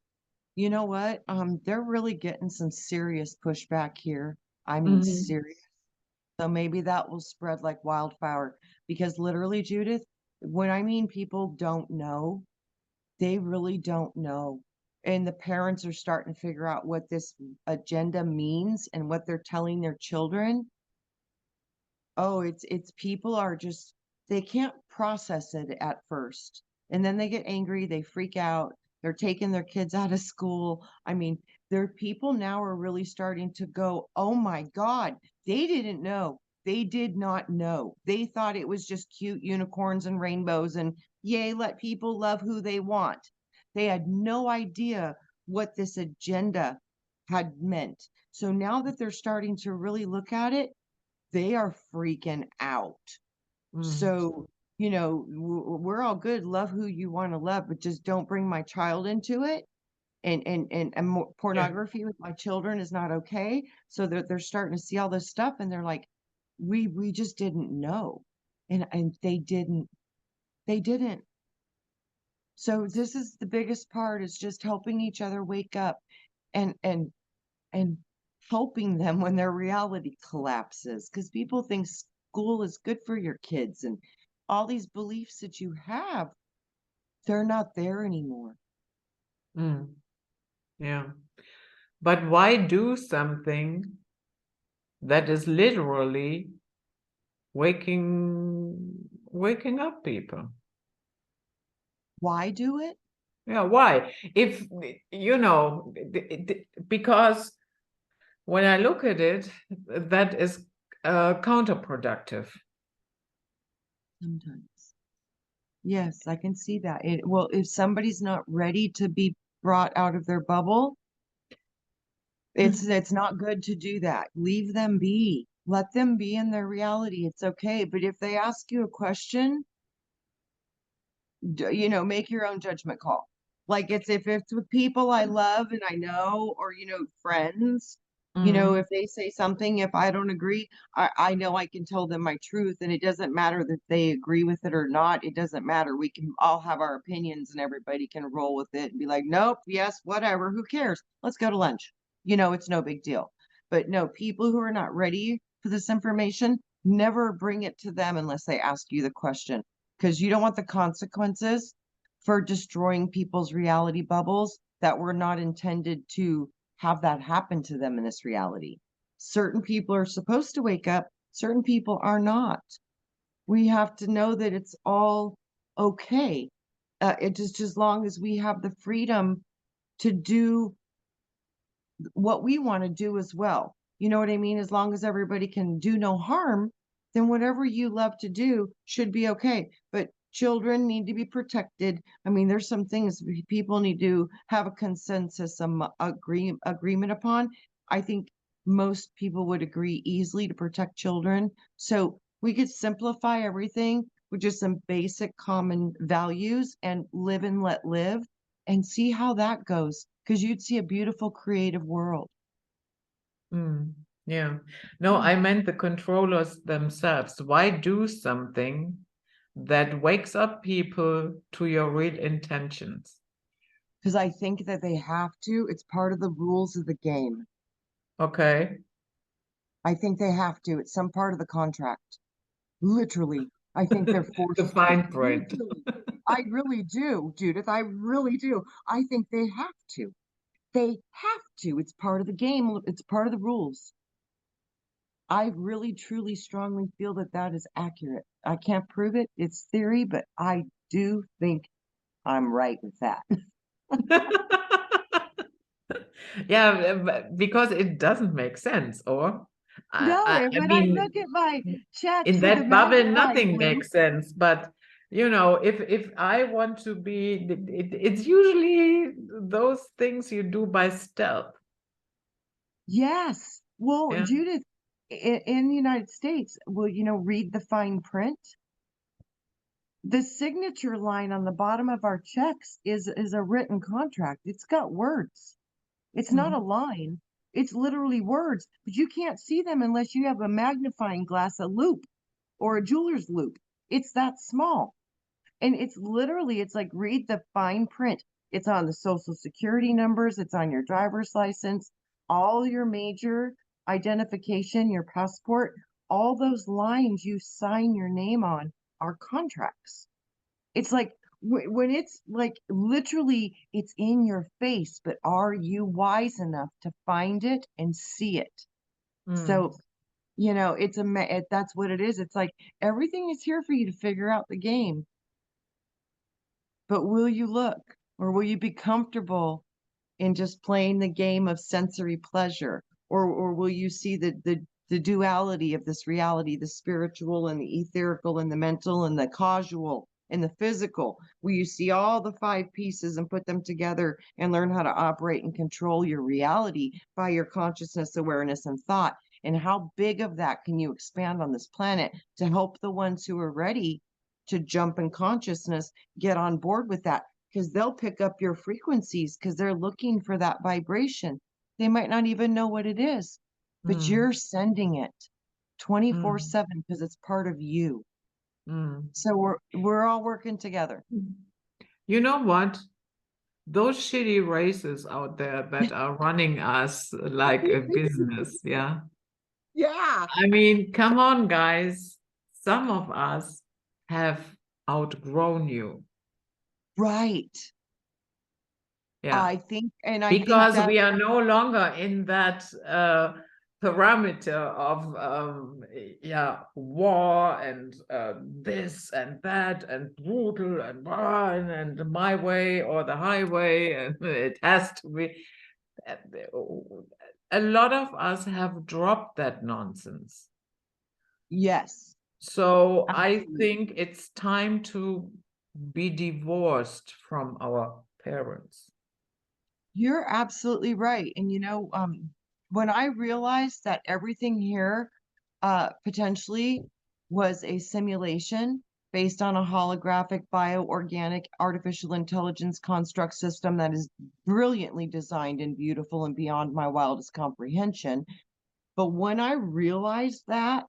you know what? They're really getting some serious pushback here. I mean, Mhm. serious. So maybe that will spread like wildfire because literally, Judith, when I mean people don't know, they really don't know. And the parents are starting to figure out what this agenda means and what they're telling their children. Oh, it's people are just, they can't process it at first. And then they get angry, they freak out, they're taking their kids out of school. I mean, their people now are really starting to go, "Oh my God, they didn't know. They did not know. They thought it was just cute unicorns and rainbows and yay, let people love who they want." They had no idea what this agenda had meant. So now that they're starting to really look at it, they are freaking out. Mm, So, we're all good. Love who you want to love, but just don't bring my child into it. And yeah. pornography with my children is not okay. So they're starting to see all this stuff, and they're like, we just didn't know. and they didn't. So this is the biggest part, is just helping each other wake up and and helping them when their reality collapses, because people think school is good for your kids, and all these beliefs that you have, they're not there anymore. Yeah. But why do something that is literally waking up people? Why do it? Yeah, why? If because when I look at it, that is counterproductive. Sometimes. Yes, I can see that. Well, if somebody's not ready to be brought out of their bubble, it's not good to do that. Leave them be. Let them be in their reality. It's okay. But if they ask you a question, make your own judgment call. Like, if it's with people I love and I know, or, friends, if they say something, if I don't agree, I know I can tell them my truth, and it doesn't matter that they agree with it or not. It doesn't matter. We can all have our opinions and everybody can roll with it and be like, nope, yes, whatever, who cares? Let's go to lunch. It's no big deal. But no, people who are not ready for this information, never bring it to them unless they ask you the question, because you don't want the consequences for destroying people's reality bubbles that were not intended to have that happen to them in this reality. Certain people are supposed to wake up, certain people are not. We have to know that it's all okay. It just, as long as we have the freedom to do what we want to do as well. You know what I mean? As long as everybody can do no harm, then whatever you love to do should be okay. But children need to be protected. I mean, there's some things people need to have a consensus, agreement upon. I think most people would agree easily to protect children. So we could simplify everything with just some basic common values and live and let live, and see how that goes, because you'd see a beautiful creative world. Yeah. No, I meant the controllers themselves. Why do something that wakes up people to your real intentions? Because I think that they have to. It's part of the rules of the game. Okay. I think they have to. It's some part of the contract. Literally, I think they're The forced to. fine print. Literally. I really do, Judith. I really do. I think they have to. They have to. It's part of the game. It's part of the rules. I really, truly, strongly feel that that is accurate. I can't prove it. It's theory, but I do think I'm right with that. Yeah, because it doesn't make sense, or No, I and when I mean, look at my in checks with the that bubble, magnifying nothing group, makes sense. But if I want to be, it's usually those things you do by stealth. yes. Well, Yeah. Judith, in the United States, will read the fine print? The signature line on the bottom of our checks is a written contract. It's got words. It's not a Mhm. line. It's literally words, but you can't see them unless you have a magnifying glass, a loop, or a jeweler's loop. It's that small. And it's like, read the fine print. It's on the social security numbers, it's on your driver's license, all your major identification, your passport, all those lines you sign your name on are contracts. It's like, when it's like, literally, it's in your face, but are you wise enough to find it and see it? Mm. So, that's what it is. It's like, everything is here for you to figure out the game. But will you look, or will you be comfortable in just playing the game of sensory pleasure? Or will you see the duality of this reality, the spiritual and the etherical and the mental and the causal and the physical? Will you see all the five pieces and put them together and learn how to operate and control your reality by your consciousness, awareness, and thought? And how big of that can you expand on this planet to help the ones who are ready to jump in consciousness get on board with that? Because they'll pick up your frequencies, because they're looking for that vibration. They might not even know what it is, but Mm. you're sending it Mm. 24/7, because it's part of you. Mm. So we're all working together. You know what? Those shitty races out there that are running us like a business, yeah. Yeah. I mean, come on, guys. Some of us have outgrown you. Right. Yeah. I think, and I think Because that, we are no longer in that parameter of yeah, war and this and that and brutal and my way or the highway, and it has to be. A lot of us have dropped that nonsense. yes, So I absolutely. think it's time to be divorced from our parents. You're absolutely right. And when I realized that everything here potentially was a simulation based on a holographic bioorganic artificial intelligence construct system that is brilliantly designed and beautiful and beyond my wildest comprehension. But when I realized that,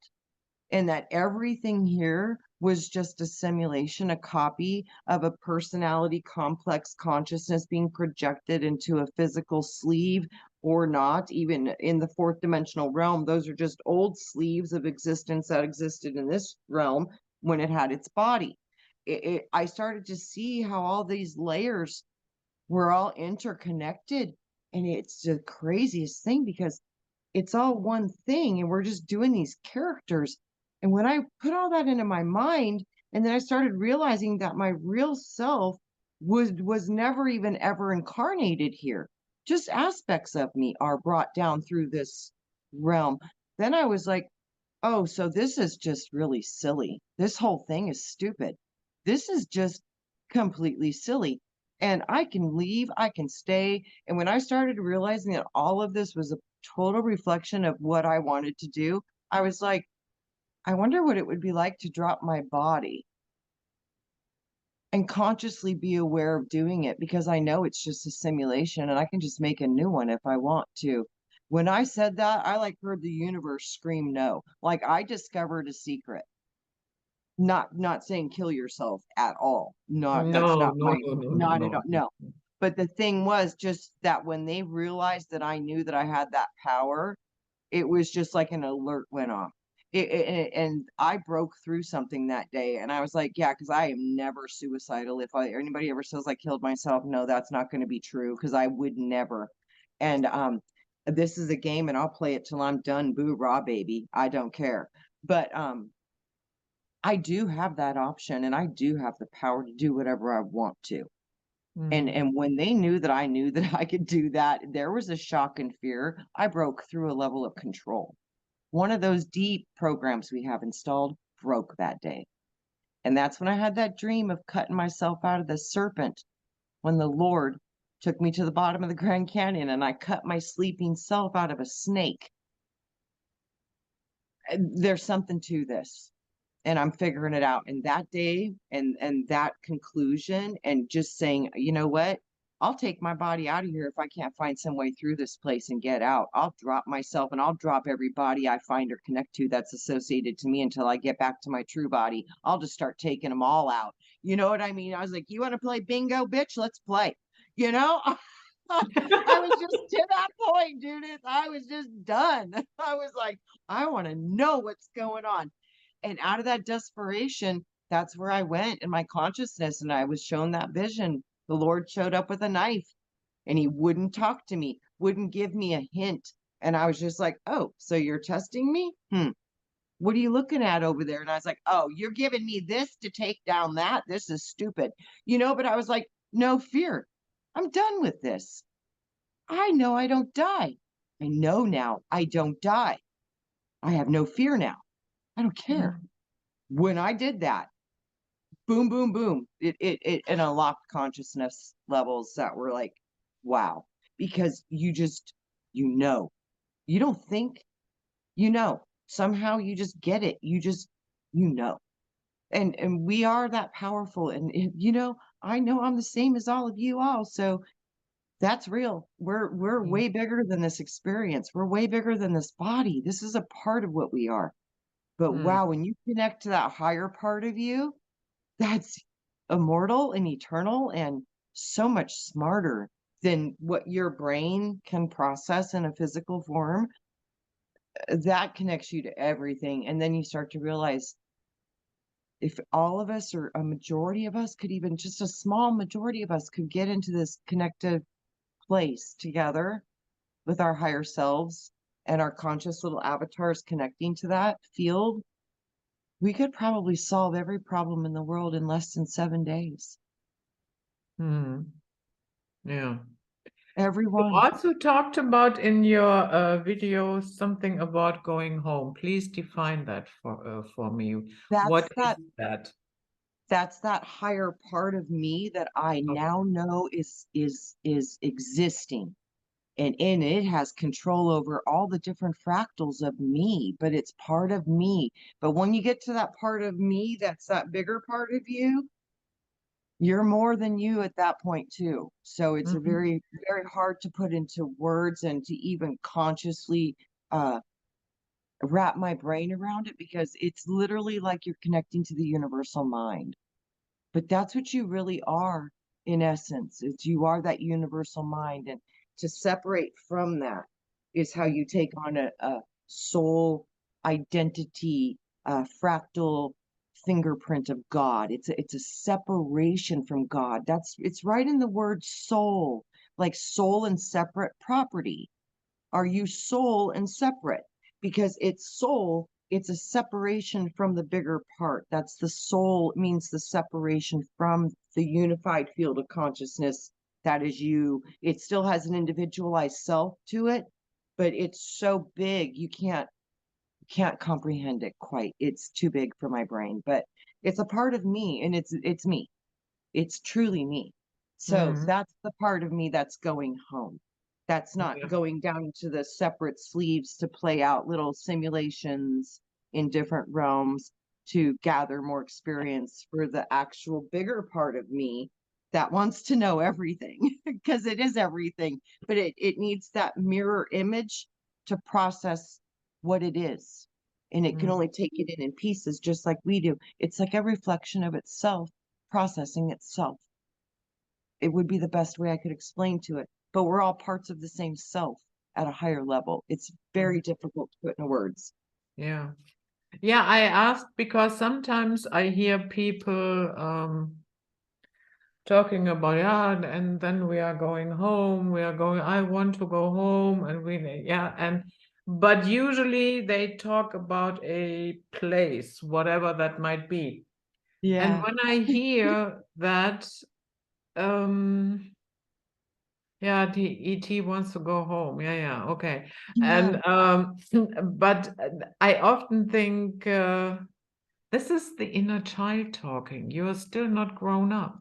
and that everything here was just a simulation, a copy of a personality complex consciousness being projected into a physical sleeve or not, even in the fourth dimensional realm. Those are just old sleeves of existence that existed in this realm when it had its body. I started to see how all these layers were all interconnected. And it's the craziest thing because it's all one thing and we're just doing these characters. And when I put all that into my mind, and then I started realizing that my real self was never even ever incarnated here. Just aspects of me are brought down through this realm. Then I was like, oh, so this is just really silly. This whole thing is stupid. This is just completely silly. And I can leave, I can stay. And when I started realizing that all of this was a total reflection of what I wanted to do, I was like, I wonder what it would be like to drop my body and consciously be aware of doing it because I know it's just a simulation and I can just make a new one if I want to. When I said that, I like heard the universe scream no. Like I discovered a secret. Not saying kill yourself at all. Not that's No, not no, my no, no, no, not at all. no. No. But the thing was just that when they realized that I knew that I had that power, it was just like an alert went off. And I broke through something that day, and I was like, yeah, because I am never suicidal. If anybody ever says I killed myself, no, that's not going to be true because I would never. And this is a game, and I'll play it till I'm done. Boo raw, baby. I don't care. But I do have that option, and I do have the power to do whatever I want to. And Mm. when they knew that I could do that, there was a shock and fear. I broke through a level of control. One of those deep programs we have installed broke that day. And that's when I had that dream of cutting myself out of the serpent when the Lord took me to the bottom of the Grand Canyon and I cut my sleeping self out of a snake. There's something to this. And I'm figuring it out. And that day and that conclusion and just saying, you know what? I'll take my body out of here if I can't find some way through this place and get out. I'll drop myself and I'll drop every body I find or connect to that's associated to me until I get back to my true body. I'll just start taking them all out. You know what I mean? I was like, you want to play bingo, bitch? Let's play. You know? I was just to that point, Judith. I was just done. I was like, I want to know what's going on. And out of that desperation, that's where I went in my consciousness. And I was shown that vision. The Lord showed up with a knife and he wouldn't talk to me, wouldn't give me a hint. And I was just like, oh, so you're testing me? What are you looking at over there? And I was like, oh, you're giving me this to take down that. This is stupid. But I was like, no fear. I'm done with this. I know I don't die. I know now I don't die. I have no fear now. I don't care. Mm. When I did that, boom, boom, boom, it unlocked consciousness levels that were like, wow, because you you don't think, somehow you just get it. You know, and we are that powerful. And, I know I'm the same as all of you all. So that's real. We're Mm. way bigger than this experience. We're way bigger than this body. This is a part of what we are. But Mm. wow, when you connect to that higher part of you, that's immortal and eternal and so much smarter than what your brain can process in a physical form. That connects you to everything. And then you start to realize if all of us or a majority of us could even just a small majority of us could get into this connective place together with our higher selves and our conscious little avatars connecting to that field, we could probably solve every problem in the world in less than 7 days. Mm. Yeah. You Everyone. also talked about in your video something about going home. Please define that for me. What That's is that that? that's that higher part of me that I Okay. now know is existing. And it has control over all the different fractals of me, but it's part of me. But when you get to that part of me, that's that bigger part of you, you're more than you at that point too. So it's a Mhm. very, very hard to put into words and to even consciously uh wrap my brain around it because it's literally like you're connecting to the universal mind. But that's what you really are in essence. It's you are that universal mind. And to separate from that is how you take on a soul identity, fractal fingerprint of God. It's a separation from God. It's right in the word soul, like soul and separate property. Are you soul and separate? Because it's soul, it's a separation from the bigger part. That's the soul, means the separation from the unified field of consciousness that is you. It still has an individualized self to it, but it's so big you can't comprehend it quite. It's too big for my brain, but it's a part of me and it's me. It's truly me. So Mhm. that's the part of me that's going home. That's not Yeah. going down to the separate sleeves to play out little simulations in different realms to gather more experience for the actual bigger part of me that wants to know everything because it is everything, but it needs that mirror image to process what it is. And it can Mm. only take it in pieces just like we do. It's like a reflection of itself processing itself. It would be the best way I could explain to it. But we're all parts of the same self at a higher level. It's very Mm. difficult to put into words. Yeah. Yeah, I asked because sometimes I hear people talking about, yeah, and then we are going home, I want to go home, and yeah, but usually they talk about a place, whatever that might be. And Yeah. when I hear that, um, yeah, the ET wants to go home. Yeah, yeah, okay. Yeah. And but I often think this is the inner child talking. You are still not grown up.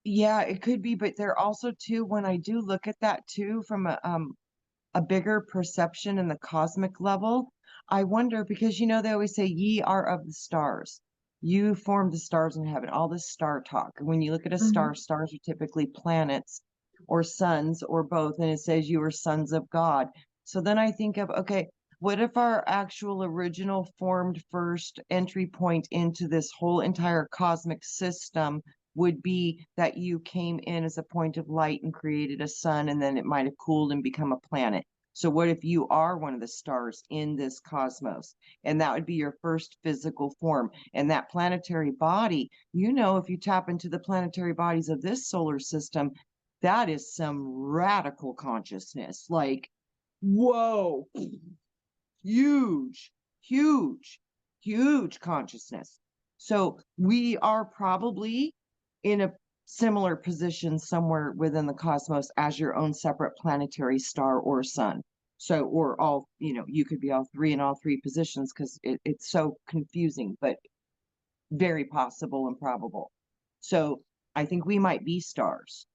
Yeah, it could be, but there also too, when I do look at that too from a bigger perception in the cosmic level, I wonder because they always say ye are of the stars. You form the stars in heaven, all this star talk. When you look at a star, Mhm. stars are typically planets or suns or both, and it says you are sons of God. So then I think of, okay, what if our actual original formed first entry point into this whole entire cosmic system would be that you came in as a point of light and created a sun, and then it might have cooled and become a planet. So what if you are one of the stars in this cosmos? And that would be your first physical form. And that planetary body, if you tap into the planetary bodies of this solar system, that is some radical consciousness. Like, whoa, huge, huge, huge consciousness. So we are probably in a similar position somewhere within the cosmos as your own separate planetary star or sun. So, or all, you could be all three in all three positions because it's so confusing, but very possible and probable. So I think we might be stars.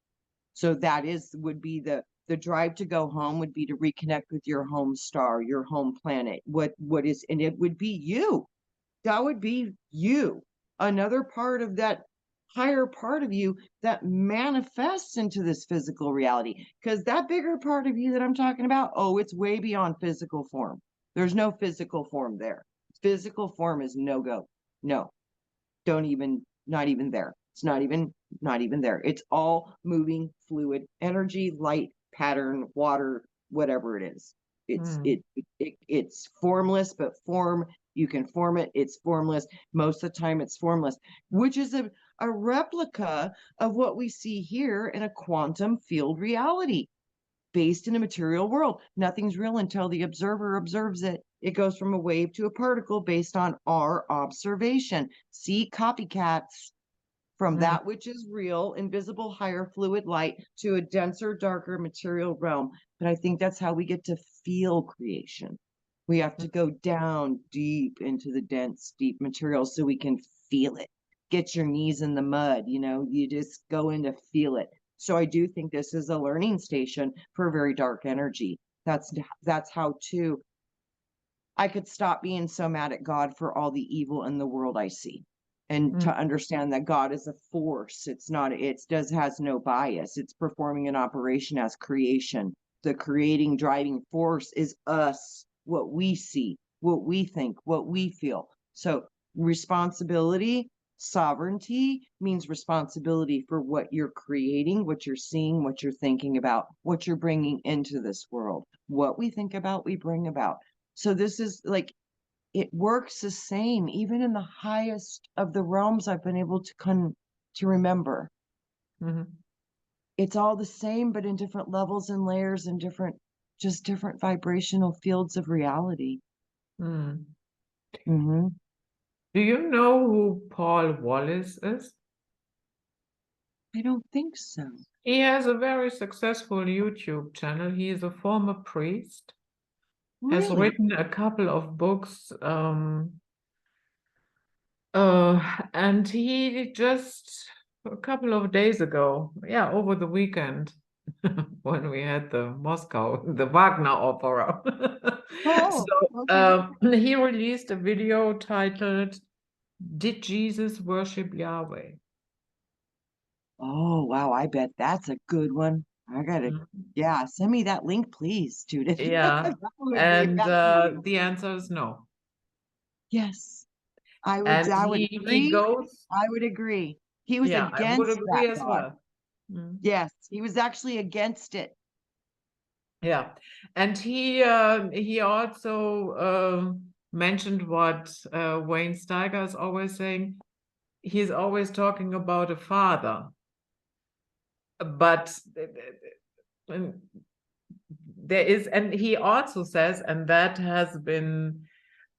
So that would be the drive to go home would be to reconnect with your home star, your home planet. What is, and it would be you. That would be you. Another part of that higher part of you that manifests into this physical reality. Because that bigger part of you that I'm talking about, oh, it's way beyond physical form. There's no physical form there. Physical form is no go. No, don't even, not even there. It's not even there. It's all moving fluid, energy, light, pattern, water, whatever it is. It's formless, but form, you can form it. It's formless. Most of the time it's formless, which is a replica of what we see here in a quantum field reality based in a material world. Nothing's real until the observer observes it. It goes from a wave to a particle based on our observation. See, copycats. From that which is real, invisible, higher fluid light to a denser, darker material realm. But I think that's how we get to feel creation. We have to go down deep into the dense, deep material so we can feel it. Get your knees in the mud, you just go in to feel it. So I do think this is a learning station for very dark energy. That's how too I could stop being so mad at God for all the evil in the world I see. And to understand that God is a force. It's not, has no bias. It's performing an operation as creation. The creating, driving force is us, what we see, what we think, what we feel. So responsibility, sovereignty means responsibility for what you're creating, what you're seeing, what you're thinking about, what you're bringing into this world. What we think about, we bring about. So this is like, it works the same, even in the highest of the realms I've been able to remember. It's all the same, but in different levels and layers and different vibrational fields of reality. Do you know who Paul Wallace is? I don't think so. He has a very successful YouTube channel. He is a former priest. Has written a couple of books, and he just a couple of days ago, over the weekend, when we had the Wagner Opera. He released a video titled, "Did Jesus Worship Yahweh?" Oh, wow. I bet that's a good one. I gotta, send me that link, please, Judith. Yeah. And the answer is no. Yes. I would agree. He was against I would agree as God. well. Yes, he was actually against it. Yeah, and he also mentioned what Wayne Steiger is always saying. He's always talking about a father, but there is, and he also says, and that has been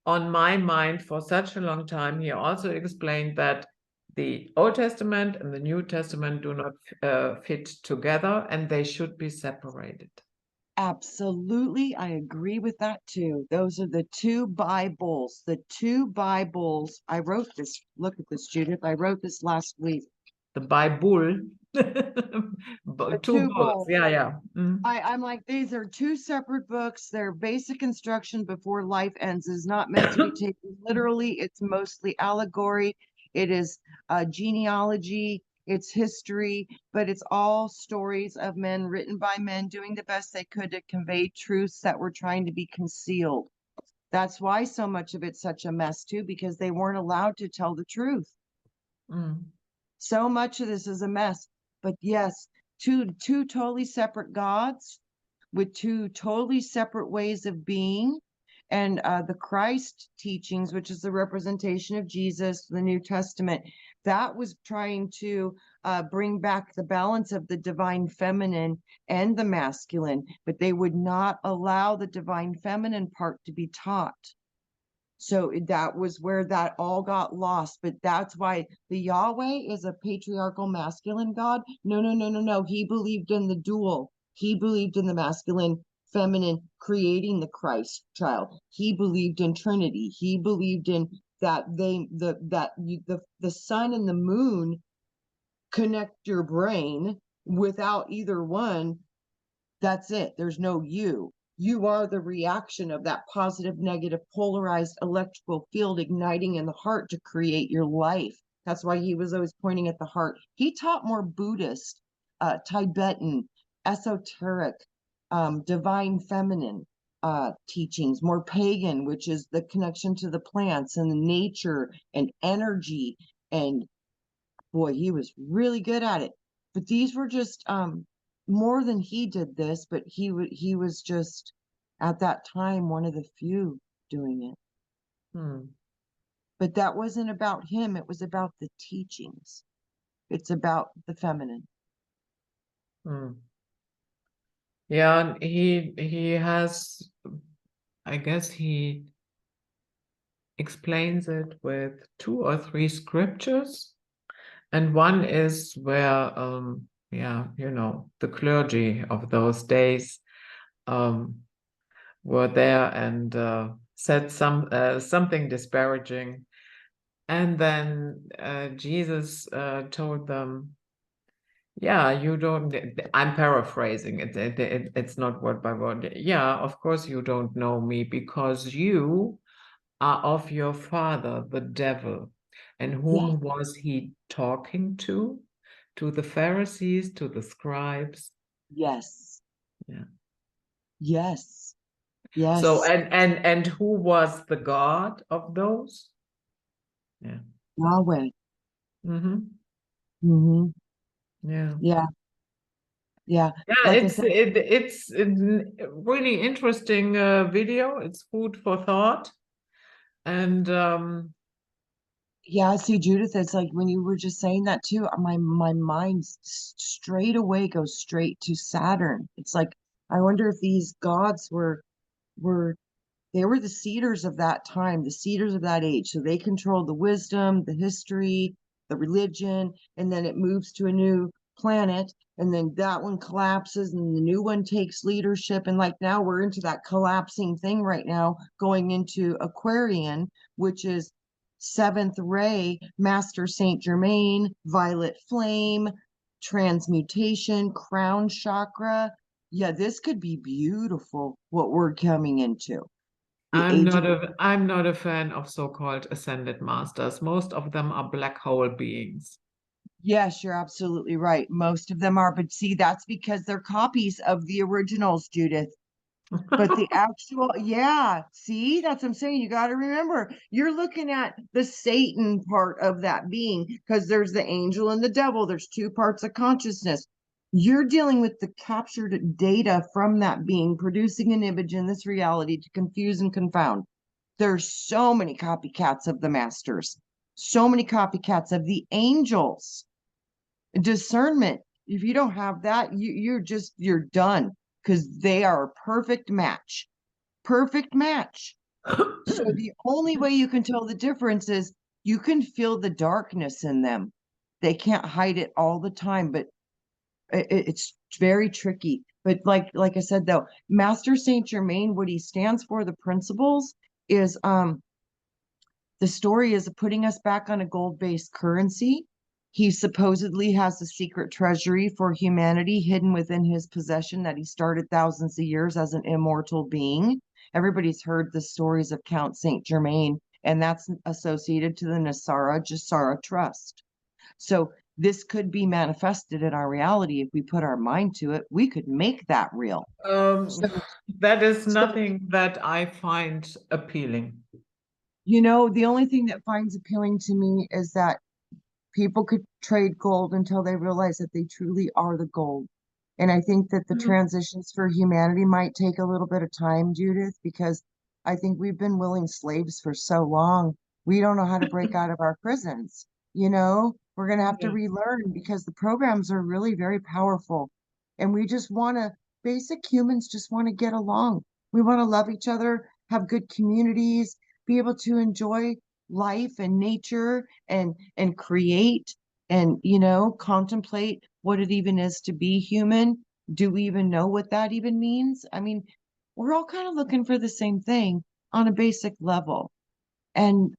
on my mind for such a long time. He also explained that the Old Testament and the New Testament do not fit together, and they should be separated. Absolutely, I agree with that too. Those are the two Bibles. The two Bibles. I wrote this. Look at this, Judith. I wrote this last week. The Bible. Two books. Yeah. I'm like, these are two separate books. Their basic instruction before life ends is not meant to be taken literally. It's mostly allegory. It is genealogy. It's history, but it's all stories of men written by men doing the best they could to convey truths that were trying to be concealed. That's why so much of it's such a mess too, because they weren't allowed to tell the truth. So much of this is a mess. But yes, two totally separate gods with two totally separate ways of being. And the Christ teachings, which is the representation of Jesus, the New Testament, that was trying to bring back the balance of the divine feminine and the masculine, but they would not allow the divine feminine part to be taught. So that was where that all got lost. But that's why the Yahweh is a patriarchal masculine God. No. He believed in the dual. He believed in the masculine, feminine, creating the Christ child. He believed in Trinity. He believed in that the sun and the moon connect your brain. Without either one, that's it. There's no you. You are the reaction of that positive, negative, polarized electrical field igniting in the heart to create your life. That's why he was always pointing at the heart. He taught more Buddhist, Tibetan, esoteric, divine feminine. teachings, more pagan, which is the connection to the plants and the nature and energy. And boy, he was really good at it. But these were just more than he did this, but he was just at that time one of the few doing it. But that wasn't about him, it was about the teachings. It's about the feminine. Yeah, he has, I guess he explains it with 2 or 3 scriptures. And one is where, yeah, you know, the clergy of those days were there and said something disparaging. And then Jesus told them, yeah, you don't, I'm paraphrasing it, it's not word by word. Yeah, of course you don't know me because you are of your father, the devil. And whom was he talking to? To the Pharisees, to the scribes. Yes. Yeah. Yes. Yes. So and who was the God of those? Yeah. Yahweh. Mm-hmm. Mm-hmm. Yeah. Yeah. Yeah. Yeah, Like I it's said, it's a really interesting video. It's food for thought. And yeah, see, Judith, it's like when you were just saying that too, my mind straight away goes straight to Saturn. It's like I wonder if these gods were they were the seers of that time, the seers of that age. So they controlled the wisdom, the history, the religion, and then it moves to a new planet, and then that one collapses, and the new one takes leadership. And like now we're into that collapsing thing right now, going into Aquarian, which is seventh ray, Master Saint Germain, violet flame, transmutation, crown chakra. Yeah, this could be beautiful what we're coming into. The age of I'm not a fan of so-called ascended masters. Most of them are black hole beings. yes, you're absolutely right. Most of them are, but see, that's because they're copies of the originals, Judith. But the actual, yeah, see, that's what I'm saying. You got to remember, you're looking at the Satan part of that being because there's the angel and the devil. There's 2 parts of consciousness. You're dealing with the captured data from that being, producing an image in this reality to confuse and confound. There's so many copycats of the masters, so many copycats of the angels. Discernment. If you don't have that, you're done because they are a perfect match. Perfect match. So the only way you can tell the difference is you can feel the darkness in them. They can't hide it all the time, but it's very tricky. But like I said though, Master Saint Germain, what he stands for, the principles is the story is putting us back on a gold-based currency. He supposedly has a secret treasury for humanity hidden within his possession that he started thousands of years as an immortal being. Everybody's heard the stories of Count Saint Germain, and that's associated to the Nasara Jasara Trust. So this could be manifested in our reality if we put our mind to it. We could make that real. Um, So, that is so nothing that I find appealing. the only thing that finds appealing to me is that people could trade gold until they realize that they truly are the gold. And I think that the transitions for humanity might take a little bit of time, Judith, because I think we've been willing slaves for so long. We don't know how to break out of our prisons. We're going to have to Yeah. relearn because the programs are really very powerful. And we just want to, basic humans just want to get along. We want to love each other, have good communities, be able to enjoy life and nature and create and contemplate what it even is to be human. Do we even know what that even means? I mean, we're all kind of looking for the same thing on a basic level. And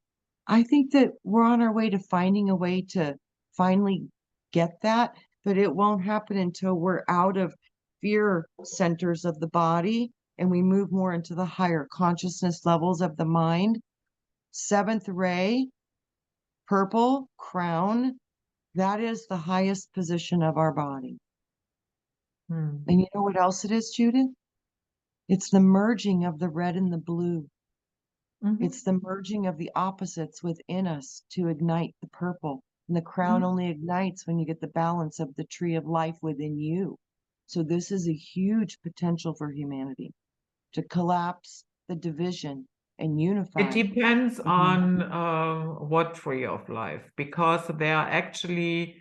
I think that we're on our way to finding a way to finally get that, but it won't happen until we're out of fear centers of the body and we move more into the higher consciousness levels of the mind. Seventh ray, purple, crown, that is the highest position of our body. Hmm. And you know what else it is, Judith? It's the merging of the red and the blue. Mhm. It's the merging of the opposites within us to ignite the purple. And the crown Mhm. only ignites when you get the balance of the tree of life within you. So this is a huge potential for humanity to collapse the division and It unify. depends Mhm. on what tree of life, because there are actually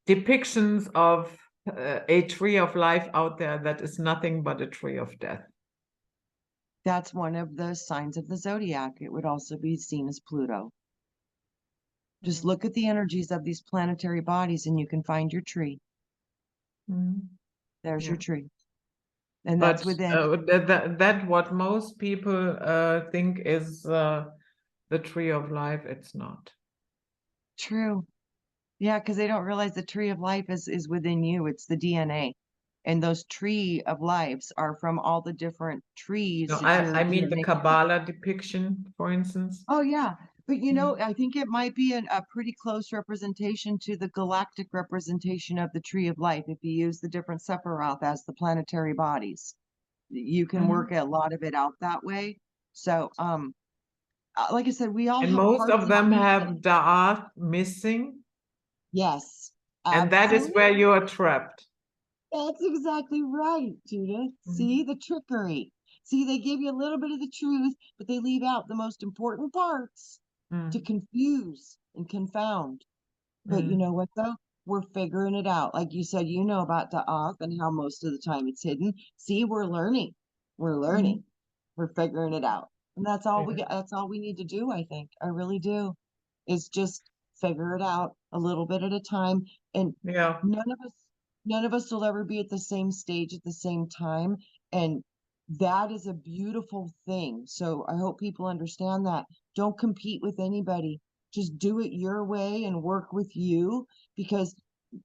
depictions of a tree of life out there that is nothing but a tree of death. That's one of the signs of the zodiac. It would also be seen as Pluto. Just Mm. look at the energies of these planetary bodies and you can find your tree. Mhm. There's Yeah. your tree. And that's But within. that what most people think is the tree of life, it's not. True. Yeah, because they don't realize the tree of life is within you. It's the DNA. And those tree of lives are from all the different trees No, that your I mean the DNA. Kabbalah depiction, for instance. Oh, yeah. But Mm. I think it might be a pretty close representation to the galactic representation of the tree of life if you use the different Sephiroth as the planetary bodies. You can work Mhm. a lot of it out that way. So, like I said, we all And have most parts of of them each. have Da'at missing, Yes, and that is where absolutely. you are trapped. That's exactly right, Judith. See Mhm. the trickery. See, they give you a little bit of the truth, but they leave out the most important parts to Mm. confuse and confound. But you Mm. know what, though? We're figuring it out. Like you said, you know about Da'af and how most of the time it's hidden. See, we're learning. We're learning. Mhm. We're figuring it out. And that's all we Yeah. get. That's all we need to do, I think. I really do. Is just figure it out a little bit at a time. And Yeah. none of us, none of us will ever be at the same stage at the same time. And that is a beautiful thing. So I hope people understand that. Don't compete with anybody. Just do it your way and work with you because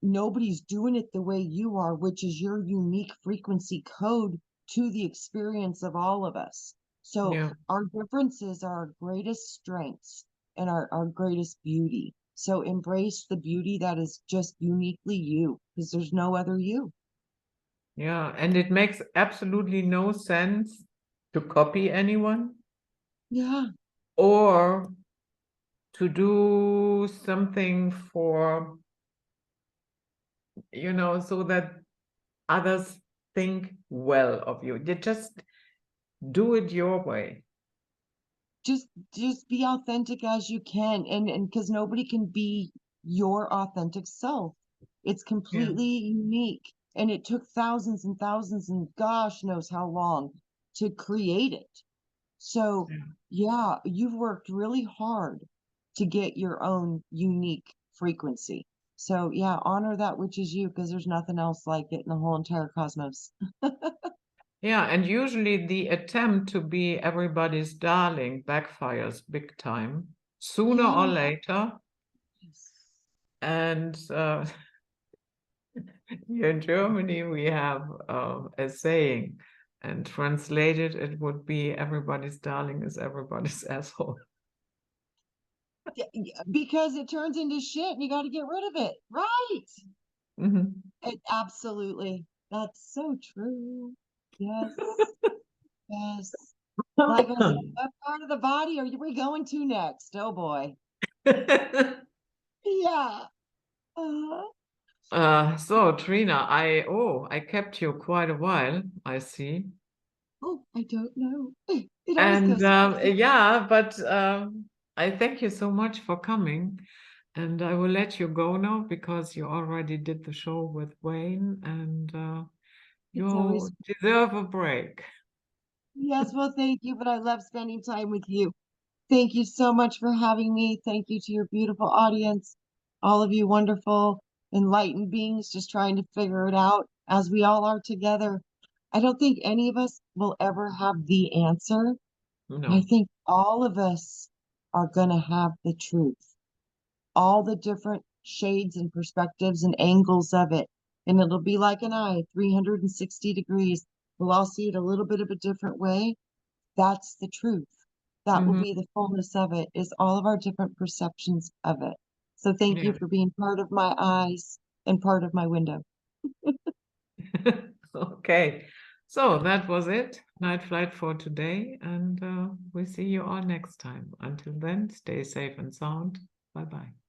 nobody's doing it the way you are, which is your unique frequency code to the experience of all of us. So Yeah. our differences are our greatest strengths and our greatest beauty. So embrace the beauty that is just uniquely you because there's no other you. Yeah. And it makes absolutely no sense to copy anyone Yeah, or to do something for, so that others think well of you. You just do it your way. just just be authentic as you can and because nobody can be your authentic self. It's Yeah. completely unique and it took thousands and thousands and gosh knows how long to create it. So Yeah. yeah, you've worked really hard to get your own unique frequency. So yeah, honor that which is you because there's nothing else like it in the whole entire cosmos. Yeah, and usually the attempt to be everybody's darling backfires big time, sooner or Yeah. later. And here in Germany, we have a saying, and translated, it would be everybody's darling is everybody's asshole. Because it turns into shit and you got to get rid of it. Right. Mhm. Absolutely. That's so true. Yes. Yes. Like I said, what part of the body are we going to next? Oh boy. Yeah. Uh, So Trina, I kept you quite a while, I see. oh, I don't know. It always And goes fast. yeah, but I thank you so much for coming. And I will let you go now because you already did the show with Wayne and It's always, you deserve a break. yes, well, thank you, but I love spending time with you. Thank you so much for having me. Thank you to your beautiful audience, all of you wonderful, enlightened beings just trying to figure it out as we all are together. I don't think any of us will ever have the answer. I No. think all of us are going to have the truth, all the different shades and perspectives and angles of it. And it'll be like an eye, 360 degrees. We'll all see it a little bit of a different way. That's the truth. That will Hmm. be the fullness of it, is all of our different perceptions of it. So thank you Yeah. for being part of my eyes and part of my window. Okay. So that was it. night flight for today, and we see you all next time. Until then, stay safe and sound. Bye-bye.